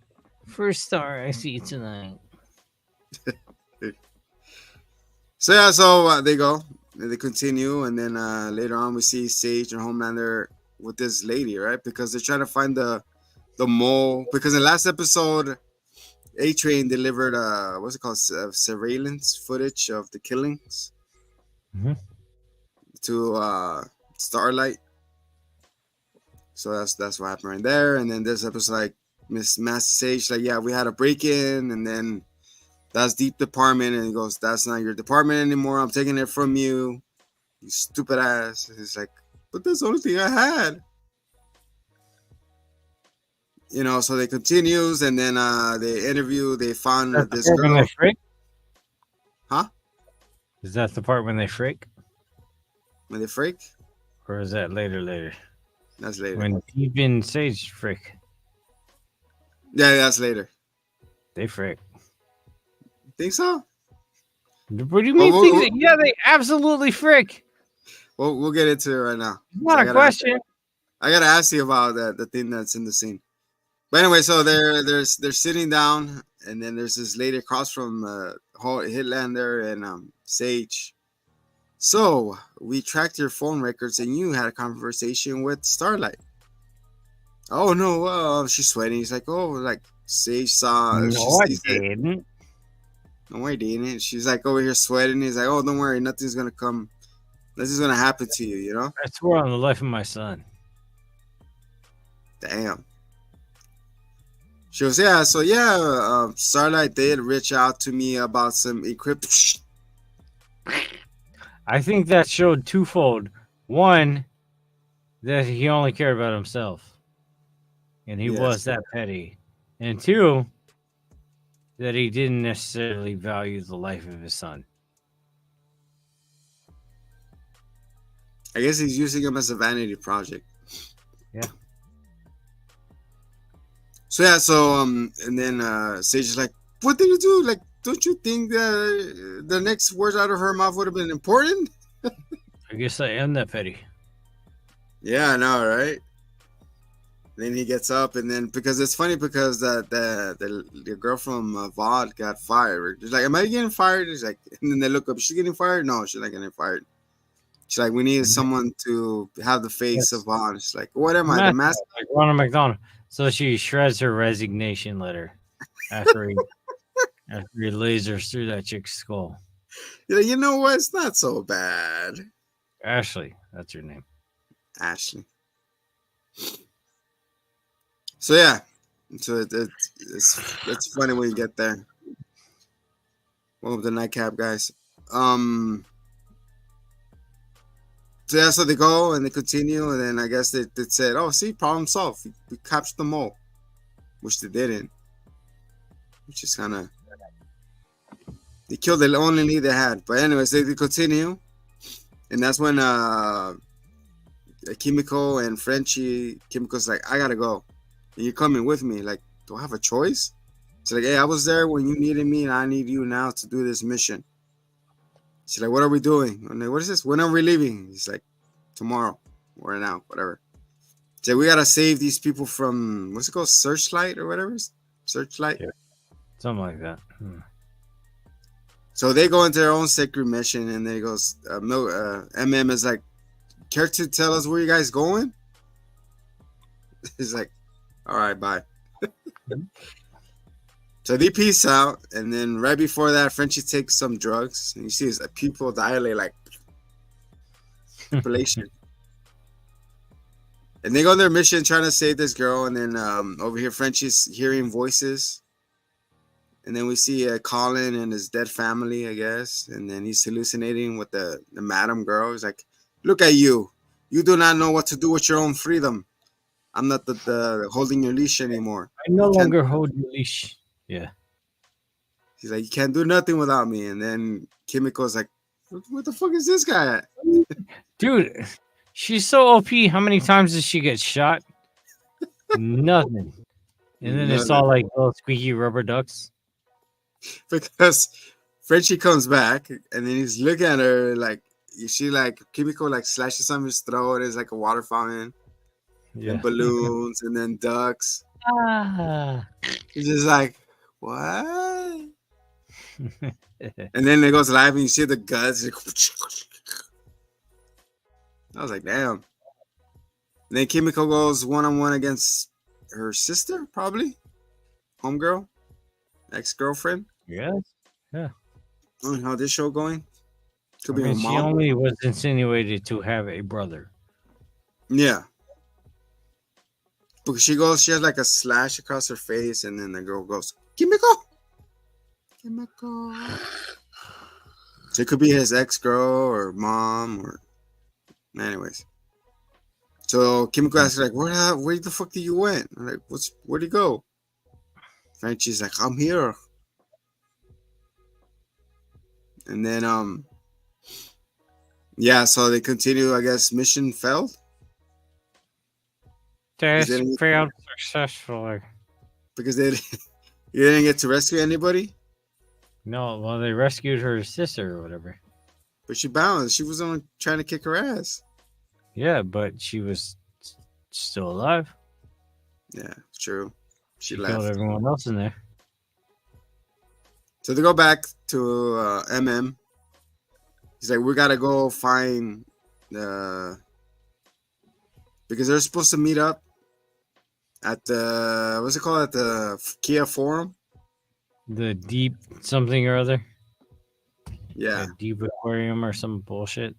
First star I see tonight. So yeah, they go, and they continue, and then later on we see Sage and Homelander with this lady, right? Because they're trying to find the mole. Because in the last episode, A-Train delivered what's it called, surveillance footage of the killings to Starlight. So that's what happened right there. And then this episode, like, Miss Master Sage, like, "Yeah, we had a break-in, and then that's Deep Department," and he goes, "That's not your department anymore. I'm taking it from you, you stupid ass." And he's like, "But that's the only thing I had." You know, so they continues, and then they interview. They found this When girl. they freak? Huh? Is that the part when they freak? When they freak? Or is that later? That's later. When Deep and Sage freak. Yeah, that's later. They freak. Think so? What do you mean? Yeah, they absolutely frick. We'll get into it right now. Not a question. I gotta ask you about the thing that's in the scene. But anyway, so they're sitting down, and then there's this lady across from Hitlander and Sage. "So we tracked your phone records, and you had a conversation with Starlight." "Oh no!" She's sweating. He's like, "Oh, like Sage saw." No, I didn't. "No, I didn't." She's like over here sweating. He's like, "Oh, don't worry, nothing's gonna come. Nothing's gonna happen to you, you know." I swore on the life of my son. Damn. She goes, "Yeah, so yeah, Starlight did reach out to me about some encryption." I think that showed twofold. One, that he only cared about himself. And he was that petty. And two, that he didn't necessarily value the life of his son. I guess he's using him as a vanity project. Yeah. So yeah, and then Sage is like, "What did you do? Like, don't you think that the next words out of her mouth would have been important?" I guess I am that petty. Yeah, I know, right? Then he gets up, and then because it's funny because the girl from VOD got fired. She's like, "Am I getting fired?" He's like, and then they look up. She's getting fired? No, she's not getting fired. She's like, "We need someone to have the face of VOD." She's like, "What am I? The master?" Like Ronald McDonald. So she shreds her resignation letter after he lasers through that chick's skull. Yeah, you know what? It's not so bad. Ashley, that's her name. Ashley. So yeah, So it's funny when you get there. One of the nightcap guys. So yeah, so they go and they continue, and then I guess they said, "Oh, see, problem solved. We captured them all," which they didn't. Which is kind of they killed the only lead they had. But anyways, they continue, and that's when Kimiko and Frenchie. Kimiko's like, "I gotta go, and you're coming with me." Like, do I have a choice? She's like, "Hey, I was there when you needed me, and I need you now to do this mission." She's like, "What are we doing?" I'm like, "What is this? When are we leaving?" He's like, "Tomorrow or now, whatever." So we gotta save these people from what's it called, Searchlight or whatever. Searchlight. Yeah. Something like that. So they go into their own secret mission, and they goes, MM is like, "Care to tell us where you guys going?" He's like, "All right, bye." So they peace out, and then right before that, Frenchie takes some drugs, and you see his pupil dilate like population. And they go on their mission trying to save this girl, and then over here, Frenchie's hearing voices. And then we see Colin and his dead family, I guess. And then he's hallucinating with the madam girl. He's like, "Look at you. You do not know what to do with your own freedom. I'm not the holding your leash anymore. I no You can't longer do hold your leash." Yeah. He's like, "You can't do nothing without me." And then Kimiko's like, "What the fuck is this guy at?" Dude, she's so OP. How many times did she get shot? Nothing. And then it's all like little squeaky rubber ducks. Because Frenchie comes back, and then he's looking at her like, she like, Kimiko like slashes on his throat. It's like a water fountain. Yeah. And balloons, and then ducks. Ah. He's just like, "What?" And then it goes live, and you see the guts. I was like, "Damn." And then Kimiko goes one-on-one against her sister, probably homegirl, ex-girlfriend. Yes. Yeah. How this show going? Could I be mean, her she mom. only was insinuated to have a brother. Yeah. Because she has like a slash across her face, and then the girl goes, "Kimiko, Kimiko." So it could be his ex-girl or mom, or anyways. So Kimiko asks like, where the fuck did you went?" I'm like, where'd you go?" Frenchie's like, "I'm here." And then yeah, so they continue, I guess. Mission failed. Test didn't- failed successfully. Because you didn't get to rescue anybody. No, well, they rescued her sister or whatever. But she bounced. She was only trying to kick her ass. Yeah, but she was still alive. Yeah, true. She Killed left. everyone else in there. So they go back to MM. He's like, "We gotta go find the," because they're supposed to meet up at the, what's it called, at the Kia Forum. The deep something or other. Yeah. The deep aquarium or some bullshit.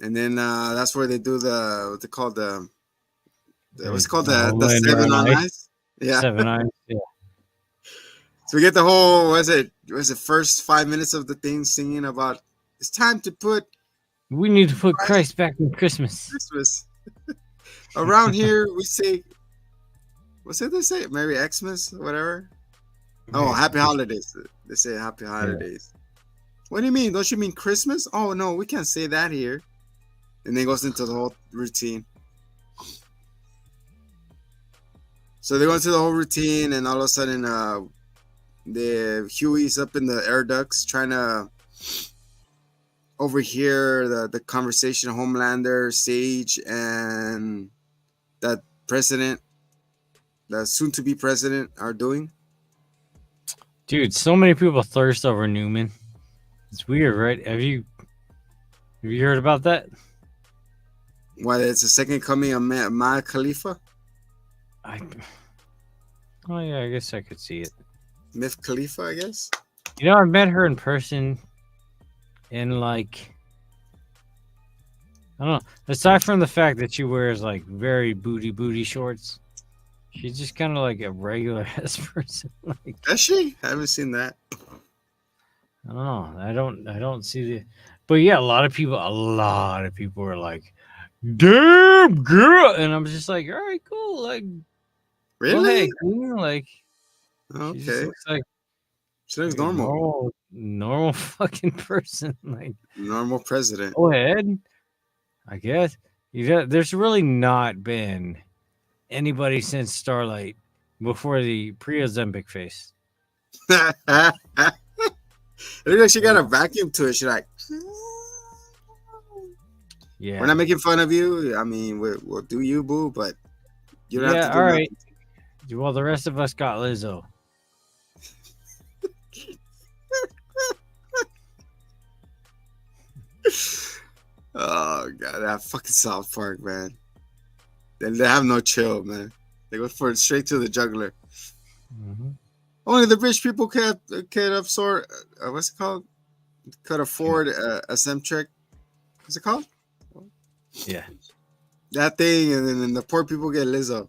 And then that's where they do the, what they call the what's it called, the Land 7 on on Ice. ice. Yeah. 7 Eyes. Yeah. So we get the whole, was it first 5 minutes of the thing singing about, it's time to put We need to put Christ back in Christmas. Christmas. Around here we say, what's it they say? Merry Xmas, whatever. Oh, Happy Holidays. They say Happy Holidays. What do you mean? Don't you mean Christmas? Oh no, we can't say that here. And then goes into the whole routine. So they go into the whole routine, and all of a sudden, the Huey's up in the air ducts trying to overhear the conversation of Homelander, Sage, and that president, the soon-to-be president, are doing. Dude, so many people thirst over Newman. It's weird, right? Have you heard about that? Why, it's the second coming of Mia Khalifa? Oh yeah, I guess I could see it. Myth Khalifa, I guess. You know, I met her in person, and like, I don't know. Aside from the fact that she wears like very booty shorts, She's just kind of like a regular ass person. Like, Is she? I haven't seen that. I don't know. I don't see the. But yeah, a lot of people were like, "Damn girl," and I'm just like, "All right, cool. Like, go Really? ahead, queen." Like, she just Okay. looks like She looks a normal. normal fucking person. Like, Normal president. go ahead. I guess. There's really not been anybody since Starlight before the pre-Ozempic face. It looks like she got a vacuum to it. She's like, Yeah. we're not making fun of you. I mean, we'll do you, boo, but you don't have Yeah, to do all right. nothing. Well, the rest of us got Lizzo. Oh god, that fucking South Park, man. They have no chill, man. They go for it straight to the juggler. Mm-hmm. Only the rich people can absorb. What's it called? Could afford a Semtrick. What's it called? Yeah. That thing, and then the poor people get Lizzo.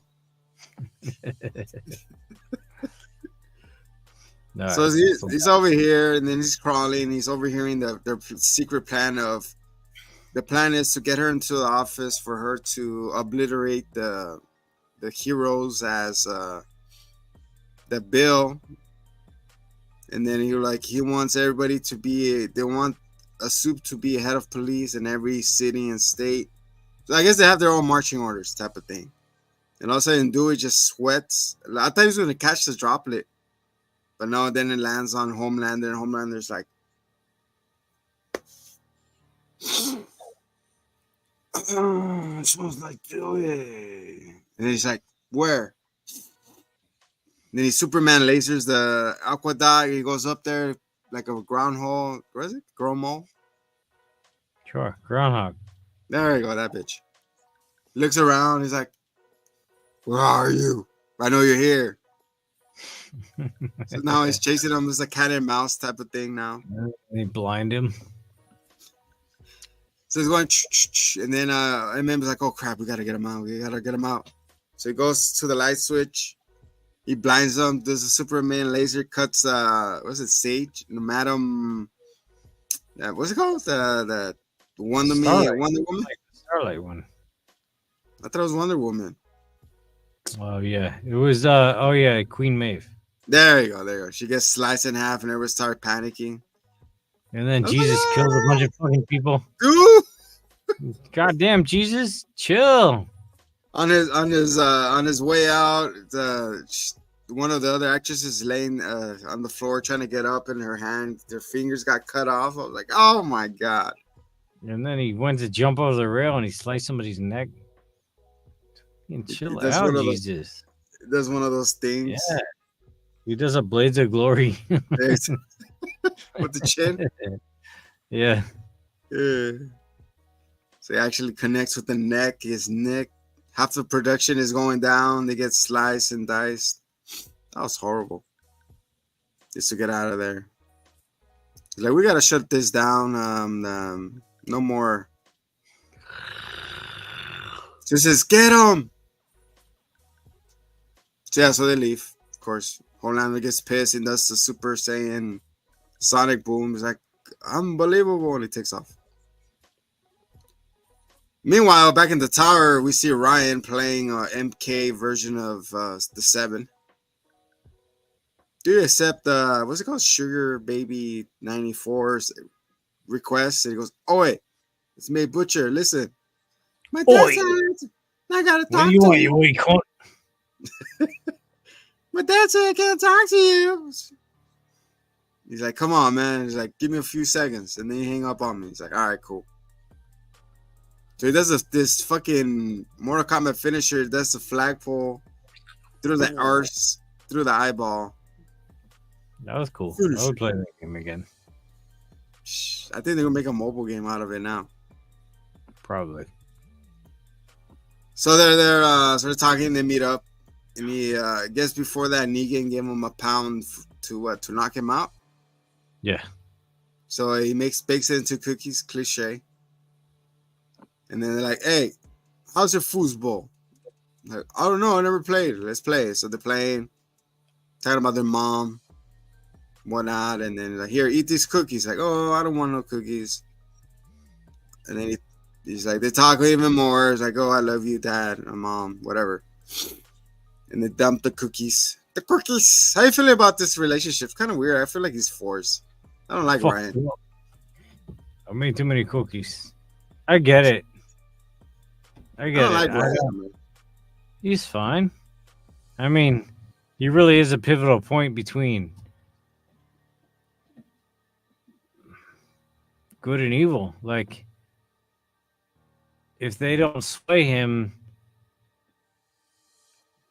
All So right. he's over here, and then he's crawling. He's overhearing their secret plan of. The plan is to get her into the office for her to obliterate the heroes as the bill, and then he wants everybody to be. They want a soup to be head of police in every city and state. So I guess they have their own marching orders type of thing. And all of a sudden, Dewey just sweats. I thought he was going to catch the droplet. But no, then it lands on Homelander, and Homelander's like, it smells like Dewey. And he's like, where? And then he Superman lasers the aqueduct. He goes up there like a groundhog. What is it? Gromo? Sure. Groundhog. There you go, that bitch. He looks around. He's like, where are you? I know you're here. So now he's chasing him. It's a cat and mouse type of thing now. They blind him. So he's going, and then Emem's like, oh crap, we gotta get him out. We gotta get him out. So he goes to the light switch. He blinds them. Does a Superman laser cuts? What's it? Sage, Madam. What's it called? The Wonder Starlight. Woman. Starlight one. I thought it was Wonder Woman. Oh yeah, it was. Queen Maeve. There you go. There you go. She gets sliced in half, and everyone starts panicking. And then Jesus kills a bunch of fucking people. Dude! Goddamn, Jesus, chill. On his way out, one of the other actresses laying on the floor trying to get up, and her fingers got cut off. I was like, oh my god. And then he went to jump over the rail and he sliced somebody's neck. And chill That's out, one of Jesus. That's one of those things. Yeah. He does a Blades of Glory. With the chin. Yeah. Yeah. So he actually connects with the neck. His neck. Half the production is going down. They get sliced and diced. That was horrible. Just to get out of there. He's like, we gotta shut this down. No more. So he says, get him. So yeah, so they leave. Of course, Homelander gets pissed and does the Super Saiyan Sonic boom. He's like, unbelievable, and he takes off. Meanwhile, back in the tower, we see Ryan playing MK version of the 7. Do you accept what's it called? Sugar Baby 94's request? And he goes, oh wait, it's May Butcher. Listen, my dad said I gotta talk to you. My dad said I can't talk to you. He's like, come on, man. He's like, give me a few seconds. And then he hang up on me. He's like, all right, cool. So he does this fucking Mortal Kombat finisher. That's the flagpole through the arse, through the eyeball. That was cool. I would play that game again. I think they're going to make a mobile game out of it now. Probably. So they're sort of talking. They meet up. And he, I guess before that, Negan gave him a pound to knock him out. Yeah. So he bakes it into cookies, cliche. And then they're like, hey, how's your foosball? Like, I don't know. I never played. Let's play. So they're playing, talking about their mom, whatnot, and then like, here, eat these cookies. Like, oh, I don't want no cookies. And then he's like, they talk even more. It's like, oh, I love you, dad, and mom, whatever. And they dump the cookies. The cookies. How you feeling about this relationship? It's kind of weird. I feel like he's forced. I don't like Fuck Ryan. you. I made too many cookies. I get it. I I get don't it. like I Ryan. don't- Man. He's fine. I mean, he really is a pivotal point between good and evil. Like, if they don't sway him,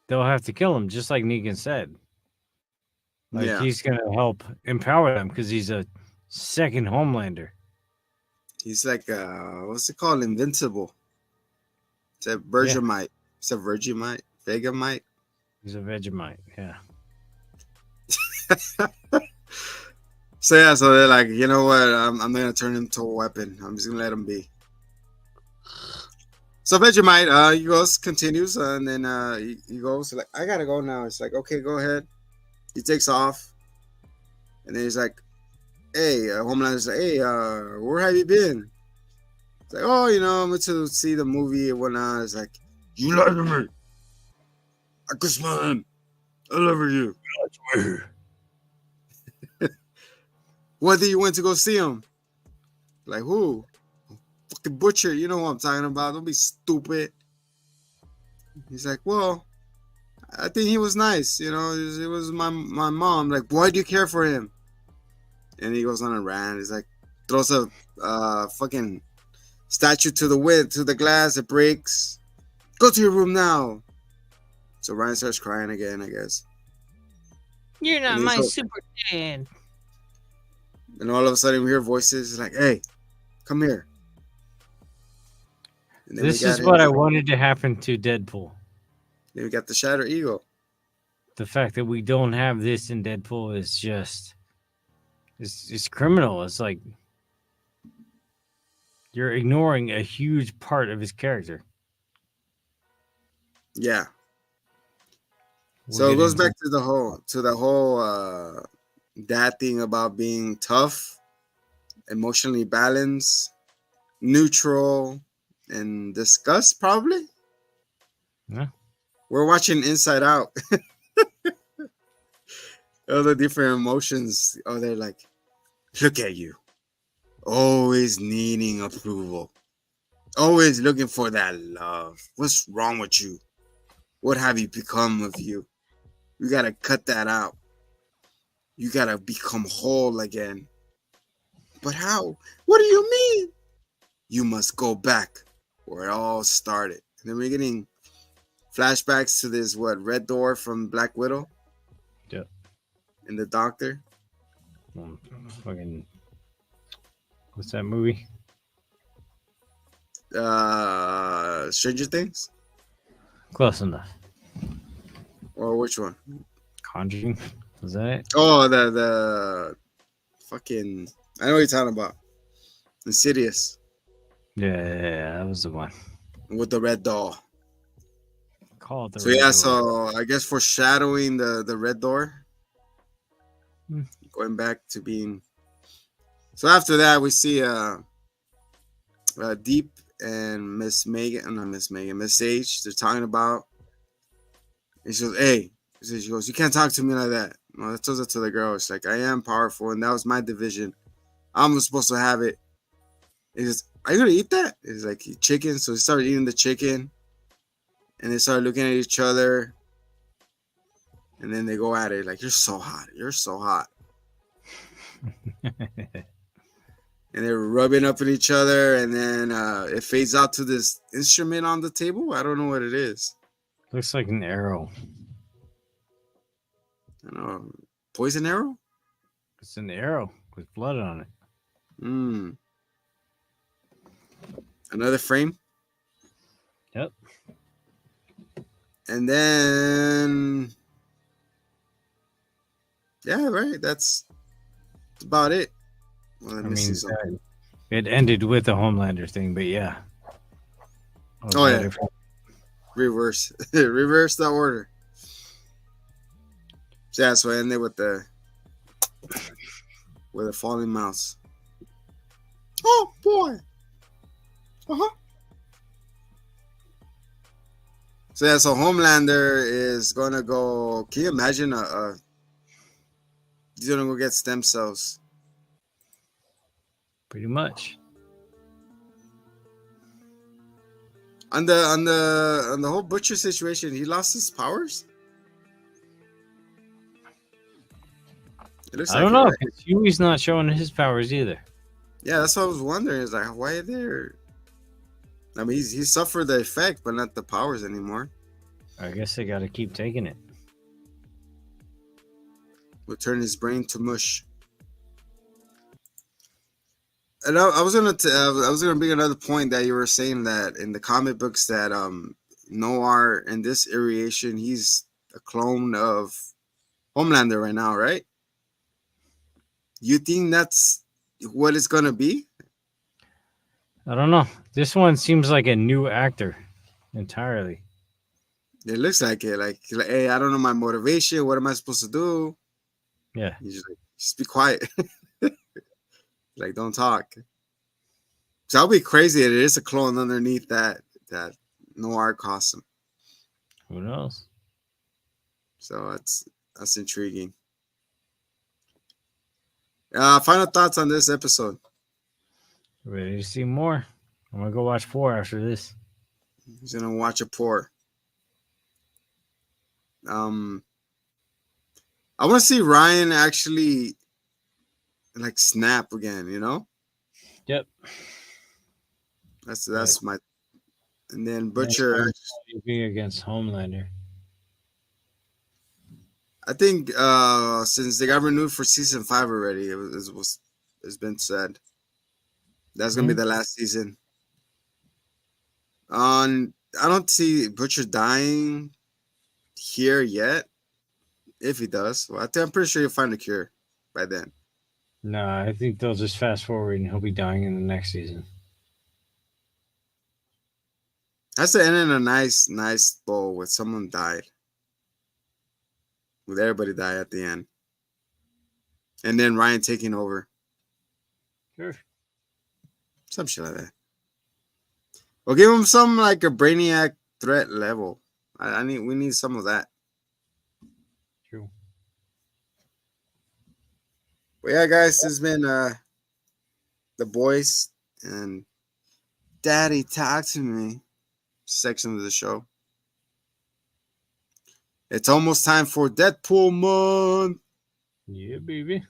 they'll have to kill him, just like Negan said. Like, Yeah, he's going to help empower them because he's a second Homelander. he's like, what's it called? Invincible. It's a Vegemite. It's a Vegemite. Vegemite. He's a Vegemite. Yeah. So yeah, so they're like, you know what? I'm gonna turn him to a weapon. I'm just gonna let him be. So Vegemite, he goes, continues, and then he goes like, I gotta go now. It's like, okay, go ahead. He takes off, and then he's like, hey, Homelander's like, hey, where have you been? It's like, oh, I went to see the movie and whatnot. It's like, you lied to me. I could smell him. I love you. Whether you went to go see him. Like, who? Fucking Butcher. You know what I'm talking about. Don't be stupid. He's like, well, I think he was nice. It was my mom. Like, why do you care for him? And he goes on a rant. He's like, throws a fucking statue to the glass. It breaks. Go to your room now. So Ryan starts crying again, I guess. You're not And my he's super dad. And all of a sudden we hear voices like, hey, come here. And then This we got is what I him. wanted to happen to Deadpool. Then we got the Shatter Eagle. The fact that we don't have this in Deadpool is just it's criminal. It's like you're ignoring a huge part of his character. Yeah. We'll So it get goes into- back to the whole dad thing about being tough, emotionally balanced, neutral, and disgust, probably. Yeah. We're watching Inside Out. All the different emotions. Oh, they're like, look at you. Always needing approval. Always looking for that love. What's wrong with you? What have you become of you? You gotta cut that out. You gotta become whole again. But how? What do you mean? You must go back where it all started. And then we're getting flashbacks to this Red Door from Black Widow. Yep. And the doctor. Fucking what's that movie? Stranger Things? Close enough. Or which one? Conjuring. Was that it? Oh, the fucking, I know what you're talking about. Insidious. Yeah, that was the one. With the red doll. Call it the So Red yeah, Door. so I guess foreshadowing the red door. Hmm. Going back to being. So after that, we see Deep and Miss Megan, not Miss Megan, Miss Sage. They're talking about. And she goes, "Hey," she goes, "You can't talk to me like that." No, that tells it to the girl. It's like, I am powerful, and that was my division. I'm supposed to have it. He says, "Are you gonna eat that?" It's like chicken. So he started eating the chicken, and they started looking at each other, and then they go at it like, "You're so hot. You're so hot." And they're rubbing up at each other, and then it fades out to this instrument on the table. I don't know what it is. Looks like an arrow. I don't know. Poison arrow? It's an arrow with blood on it. Another frame? Yep. And then, yeah, right. That's about it. Well, I let me see mean, something. it ended with the Homelander thing, but yeah. Oh, yeah. reverse reverse the order. So yeah, so I ended with the falling mouse. Oh boy. Uh-huh. So yeah, so Homelander is gonna go. Can you imagine he's gonna go get stem cells? Pretty much. On the whole Butcher situation, he lost his powers. It looks I like don't it, know, right? because Huey's not showing his powers either. Yeah, that's what I was wondering. Is like, why are there? I mean, he suffered the effect, but not the powers anymore. I guess they got to keep taking it. Will turn his brain to mush. And I was gonna bring another point that you were saying that in the comic books that Noir in this iteration he's a clone of Homelander right now, right? You think that's what it's gonna be? I don't know. This one seems like a new actor entirely. It looks like it. Like, hey, I don't know my motivation. What am I supposed to do? Yeah. He's just like, just be quiet. Like, don't talk. So that'll be crazy. It is a clone underneath that Noir costume. Who knows? So that's intriguing. Final thoughts on this episode. Ready to see more? I'm gonna go watch 4 after this. He's gonna watch a pour. I want to see Ryan actually like snap again. You know, Yep. that's my. And then Butcher. Be against Homelander. I think since they got renewed for season 5 already, it's been said that's gonna be the last season. I don't see Butcher dying here yet. If he does, well, I'm pretty sure he'll find a cure by then. No, I think they'll just fast forward and he'll be dying in the next season. That's to end in a nice bowl with someone died. With everybody die at the end. And then Ryan taking over. Sure. Some shit like that. We'll give him some like a Brainiac threat level. We need some of that. True. Well, yeah, guys, this has been the boys and Daddy Talk to Me section of the show. It's almost time for Deadpool month. Yeah, baby.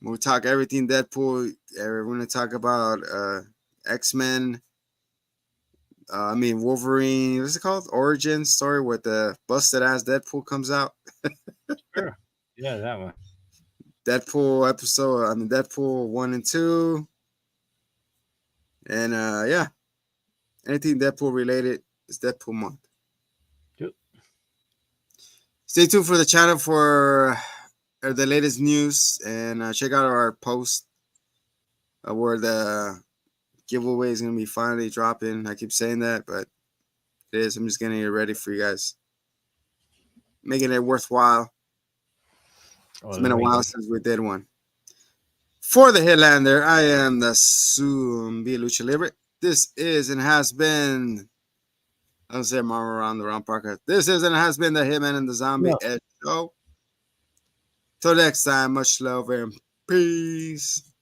We'll talk everything Deadpool. We're going to talk about X-Men. Wolverine. What's it called? Origin story where the busted ass Deadpool comes out. Sure. Yeah, that one. Deadpool episode. Deadpool 1 and 2. And yeah, anything Deadpool related is Deadpool month. Yep. Stay tuned for the channel for the latest news and check out our post where the giveaway is going to be finally dropping. I keep saying that, but it is. I'm just getting it ready for you guys. Making it worthwhile. It's been a while since we did one. For the Headlander, I am the soon-be Lucha Libre. This is and has been, I don't say Mama around the round Parker. This is and has been the Hitman and the Zombie Edge Show. Till next time, much love and peace.